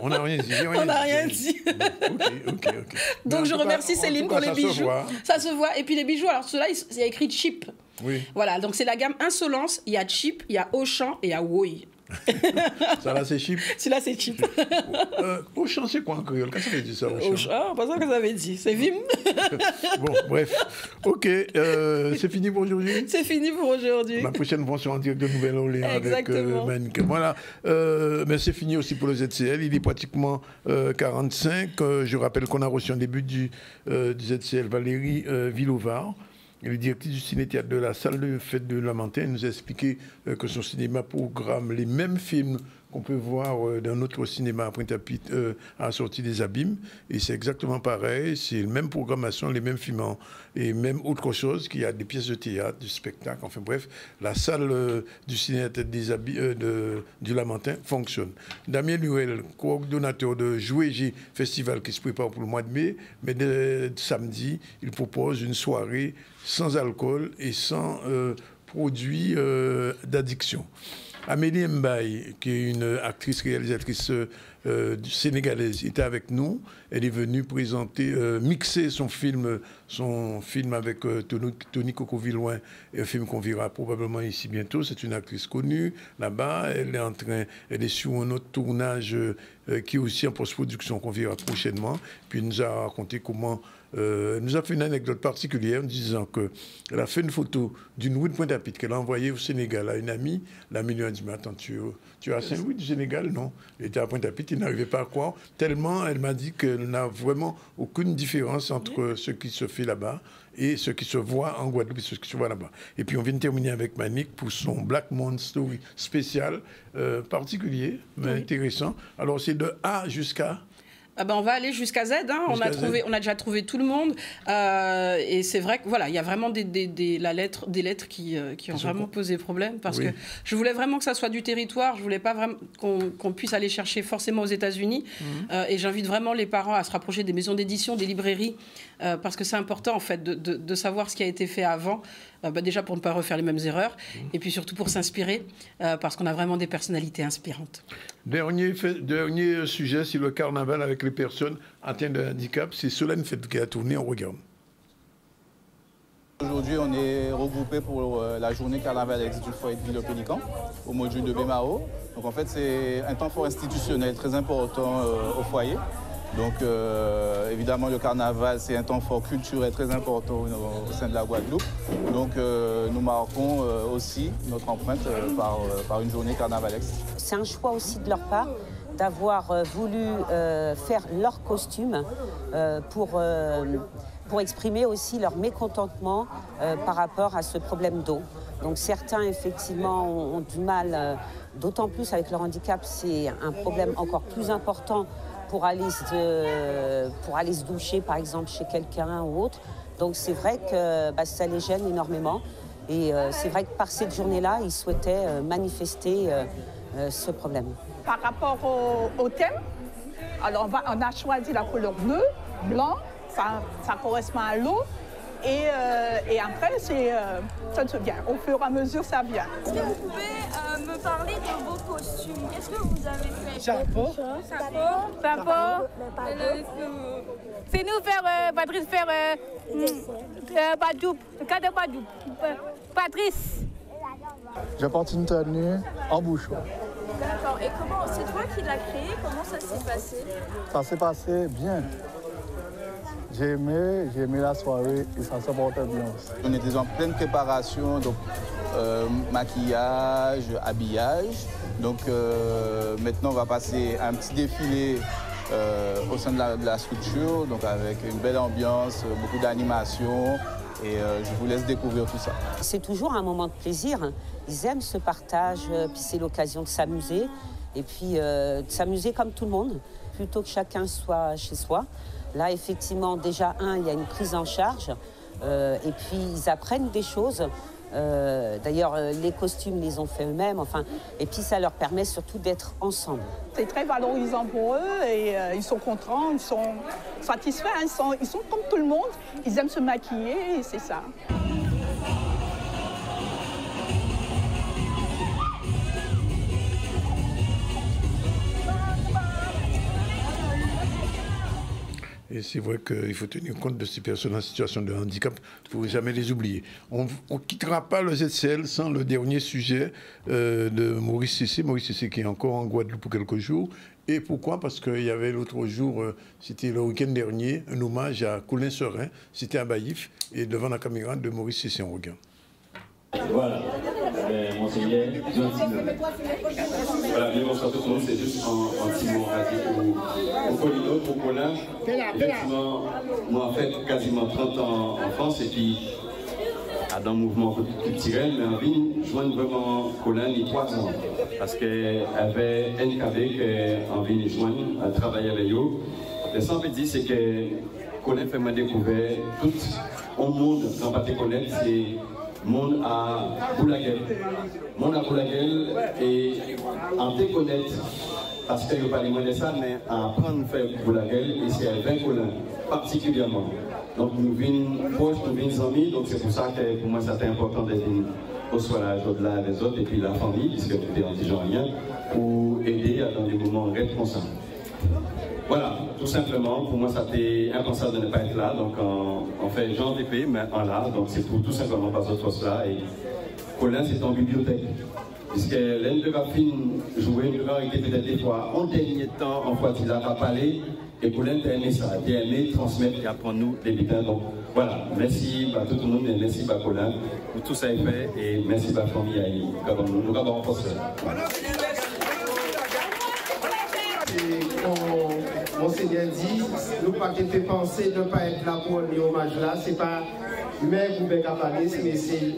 on n'a rien dit. On n'a rien dit. Ok. Donc je remercie Céline pour les bijoux. Ça se voit. Et puis les bijoux, alors ceux-là, il y a écrit cheap. Oui. Voilà, donc c'est la gamme Insolence. Il y a cheap, il y a Auchan et il y a Woy. Ça là c'est cheap. Celui-là c'est cheap. Auchan c'est quoi en créole? Qu'est-ce que ça veut dire ça, Auchan, pas ça que ça veut dire. C'est Vim. Bon, bref. Ok, c'est fini pour aujourd'hui. C'est fini pour aujourd'hui. La prochaine fois sur en direct de Nouvelle-Orléans avec Manique. Voilà. Mais c'est fini aussi pour le ZCL. Il est pratiquement 45. Je rappelle qu'on a reçu en début du ZCL Valérie Villovar, le directeur du ciné-théâtre de la salle de fête de Lamentin. Il nous a expliqué que son cinéma programme les mêmes films qu'on peut voir dans notre cinéma à Pointe-à-Pitre à la sortie des Abîmes. Et c'est exactement pareil, c'est la même programmation, les mêmes films et même autre chose, qu'il y a des pièces de théâtre, du spectacle, enfin bref, la salle du cinéma des du Lamentin fonctionne. Damien Lurel, coordonnateur de Jouer J Festival qui se prépare pour le mois de mai, mais samedi, il propose une soirée sans alcool et sans produits d'addiction. Amélie Mbaye, qui est une actrice réalisatrice sénégalaise, était avec nous. Elle est venue présenter, mixer son film avec Tony Coco-Villouin, un film qu'on verra probablement ici bientôt. C'est une actrice connue là-bas. Elle est sur un autre tournage qui est aussi en post-production qu'on verra prochainement. Puis elle nous a raconté comment. Elle nous a fait une anecdote particulière en disant qu'elle a fait une photo d'une rue de Pointe-à-Pitre qu'elle a envoyée au Sénégal à une amie. L'amie lui a dit, mais attends, tu es à Saint-Louis du Sénégal? Non. Elle était à Pointe-à-Pitre, il n'arrivait pas à croire. Tellement elle m'a dit qu'elle n'a vraiment aucune différence entre ce qui se fait là-bas et ce qui se voit en Guadeloupe et ce qui se voit là-bas. Et puis on vient de terminer avec Manick pour son Black Month Story spécial, particulier, mais intéressant. Alors c'est de A jusqu'à... Ah ben on va aller jusqu'à Z, hein. On a déjà trouvé tout le monde. Et c'est vrai que voilà, il y a vraiment des lettres qui ont vraiment posé problème. Parce que je voulais vraiment que ça soit du territoire. Je voulais pas vraiment qu'on puisse aller chercher forcément aux États-Unis. Et j'invite vraiment les parents à se rapprocher des maisons d'édition, des librairies. Parce que c'est important en fait de savoir ce qui a été fait avant. Déjà pour ne pas refaire les mêmes erreurs. Et puis surtout pour s'inspirer. Parce qu'on a vraiment des personnalités inspirantes. Dernier sujet, c'est le carnaval avec les personnes atteintes de handicap. C'est Solène Fête qui a tourné, on regarde. Aujourd'hui, on est regroupés pour la journée carnavalex du foyer de Ville-au-Pélican, au module de Bémao. Donc en fait, c'est un temps fort institutionnel très important au foyer. Donc évidemment, le carnaval, c'est un temps fort culturel très important au sein de la Guadeloupe. Donc nous marquons aussi notre empreinte par une journée carnavalex. C'est un choix aussi de leur part d'avoir voulu faire leur costume pour exprimer aussi leur mécontentement par rapport à ce problème d'eau. Donc certains, effectivement, ont du mal, d'autant plus avec leur handicap, c'est un problème encore plus important pour aller se doucher, par exemple, chez quelqu'un ou autre. Donc c'est vrai que ça les gêne énormément. Et c'est vrai que par cette journée-là, ils souhaitaient manifester ce problème. Par rapport au thème, alors on a choisi la couleur bleu, blanc, ça correspond à l'eau. Et après, ça se vient. Au fur et à mesure, ça vient. Est-ce que vous pouvez me parler de vos costumes? Qu'est-ce que vous avez fait? Chapeau. Fais-nous faire, Patrice, Badoup, le cas de Badoup. Patrice. Je porte une tenue en bouchon. D'accord. Et comment, c'est toi qui l'as créé? Comment ça s'est passé? Ça s'est passé bien. J'ai aimé la soirée et ça se portait bien aussi. On était en pleine préparation, donc maquillage, habillage. Donc maintenant on va passer un petit défilé au sein de la structure, donc avec une belle ambiance, beaucoup d'animation. Et je vous laisse découvrir tout ça. C'est toujours un moment de plaisir. Ils aiment ce partage, puis c'est l'occasion de s'amuser. Et puis de s'amuser comme tout le monde, plutôt que chacun soit chez soi. Là, effectivement, déjà, il y a une prise en charge. Et puis, ils apprennent des choses. D'ailleurs, les costumes, les ont fait eux-mêmes. Enfin, et puis, ça leur permet surtout d'être ensemble. C'est très valorisant pour eux et ils sont contents, ils sont satisfaits. Ils sont comme tout le monde. Ils aiment se maquiller et c'est ça. Et c'est vrai qu'il faut tenir compte de ces personnes en situation de handicap. Il ne faut jamais les oublier. On ne quittera pas le ZCL sans le dernier sujet de Maurice Cessé. Maurice Cessé qui est encore en Guadeloupe pour quelques jours. Et pourquoi? Parce qu'il y avait l'autre jour, c'était le week-end dernier, un hommage à Colin Serin. C'était à Baïf. Et devant la caméra de Maurice Cessé, on regarde. Voilà, monseigneur, voilà, bien bonsoir tout le monde, c'est juste un petit mot rapide pour Colino, pour Colin. Effectivement, moi en fait quasiment 30 ans en France et puis dans le mouvement culturel, mais en ville, joindre vraiment Colin il y a 3 ans. Parce qu'elle avait NKV qui en ville joindre, à travailler avec eux. Et ça, on peut dire, c'est que Colin fait m'a découvert tout le monde dans pas connaître, c'est monde à Boulaguel. Monde à Boulaguel et en te connaître, parce que je ne parle pas de ça, mais à apprendre à faire Boulaguel et c'est avec Colin particulièrement. Donc nous venons proches, nous venons amis, donc c'est pour ça que pour moi c'était important d'être au soir là avec les autres et puis la famille, puisque nous étions anti-genriens, pour aider dans des moments responsables. Voilà, tout simplement, pour moi ça était impensable de ne pas être là, donc on fait genre d'épée, mais en là, donc c'est pour tout simplement passer au poste là. Et Colin c'est en bibliothèque, puisque l'un de Rapine jouait une rarité peut-être des fois en dernier temps, en fois il a pas parlé, et Colin t'a aimé ça, il a aimé transmettre et apprendre nous des butins. Donc voilà, merci à tout le monde, et merci à Colin pour tout ça est fait, et merci à la famille, nous avons renforcé. Monseigneur dit, nous pas fait penser de ne pas être là pour un hommage là, c'est pas mais vous parler, mais c'est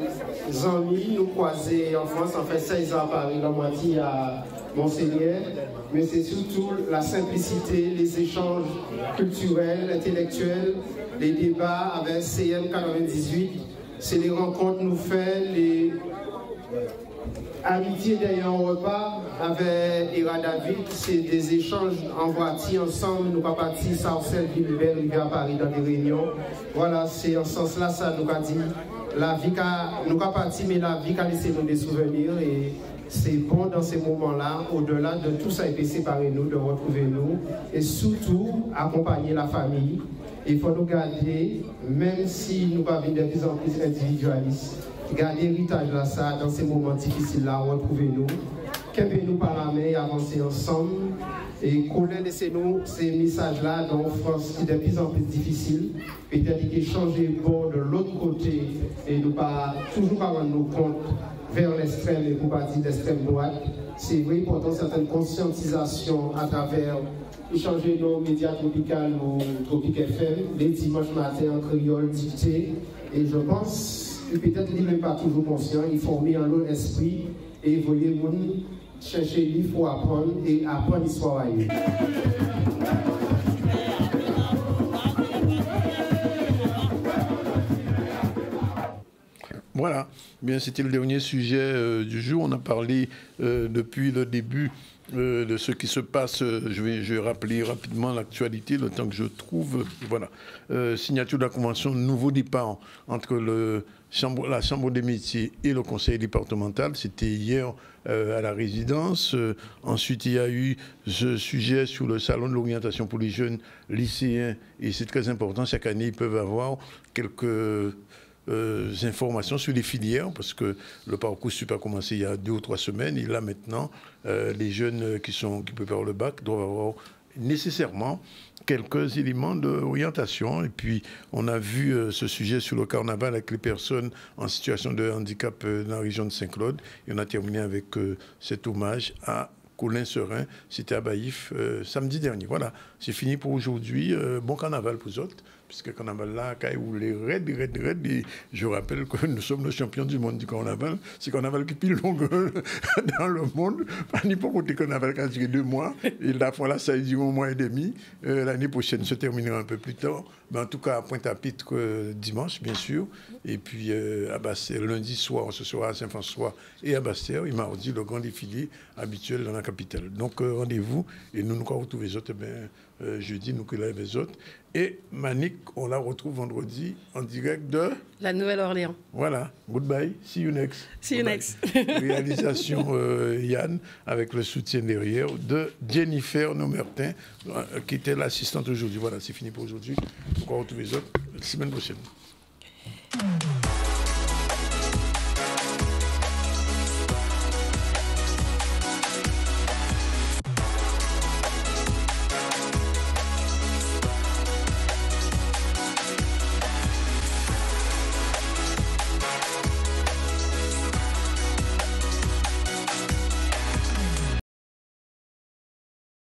amis, nous croisés en France, en fait 16 ans à Paris, la moitié à Monseigneur, mais c'est surtout la simplicité, les échanges culturels, intellectuels, les débats avec CM 98, c'est les rencontres nous fait, les amitié derrière un repas avec Ira David, c'est des échanges en voiture ensemble, nous pas partis Sarcelles, Villebert, Rivière à Paris dans des réunions. Voilà, c'est en ce sens-là, ça nous a dit, la vie nous pas parti, mais la vie a laissé nous des souvenirs et c'est bon dans ces moments-là, au-delà de tout ça, et séparer nous, de retrouver nous et surtout accompagner la famille. Il faut nous garder, même si nous pas venir de plus en plus individualistes, garder l'héritage là, ça, dans ces moments difficiles-là, retrouvez-nous, qu'aimez-nous par la main et avancer ensemble. Et Colin, laissez-nous ces messages-là dans France qui est de plus en plus difficile. Peut-être qu'il changer bord de l'autre côté et ne pas toujours rendre nos compte vers l'extrême et pour partir d'extrême droite. C'est vrai, pourtant, certaines conscientisations à travers échanger nos médias tropicaux ou Tropique FM, les dimanches matins en créole dicté. Et je pense peut-être qu'il n'est pas toujours conscient, il faut mettre en l'autre esprit et voyez moun chercher il faut apprendre et apprendre l'histoire à eux. Voilà, bien c'était le dernier sujet du jour. On a parlé depuis le début de ce qui se passe. Je vais rappeler rapidement l'actualité, le temps que je trouve. Voilà. Signature de la convention nouveau départ entre la Chambre des métiers et le conseil départemental. C'était hier à la résidence. Ensuite, il y a eu ce sujet sur le salon de l'orientation pour les jeunes lycéens. Et c'est très important. Chaque année, ils peuvent avoir quelques informations sur les filières, parce que le parcours sup a commencé il y a 2 ou 3 semaines. Et là, maintenant, les jeunes qui préparent le bac doivent avoir nécessairement quelques éléments d'orientation. Et puis, on a vu ce sujet sur le carnaval avec les personnes en situation de handicap dans la région de Saint-Claude. Et on a terminé avec cet hommage à Colin Serin, c'était à Baïf samedi dernier. Voilà, c'est fini pour aujourd'hui. Bon carnaval pour vous autres, puisque le carnaval là, quand il est raide. Et je rappelle que nous sommes le champion du monde du carnaval. C'est le carnaval qui est plus long dans le monde. Pas n'importe côté carnaval qui a duré 2 mois. Et la fois là, ça a duré 1 mois et demi. L'année prochaine se terminera un peu plus tard. Mais en tout cas, à Pointe-à-Pitre dimanche, bien sûr. Et puis à Bastère, lundi soir, ce sera à Saint-François et à Bastère. Et mardi, le grand défilé habituel dans la capitale. Donc rendez-vous. Et nous retrouvons les autres jeudi, nous que les autres. Et Manik, on la retrouve vendredi en direct de la Nouvelle-Orléans. Voilà. Goodbye. See you next. See you next. Réalisation Yann, avec le soutien derrière de Jennifer Nomertin, qui était l'assistante aujourd'hui. Voilà, c'est fini pour aujourd'hui. On va retrouver les autres la semaine prochaine.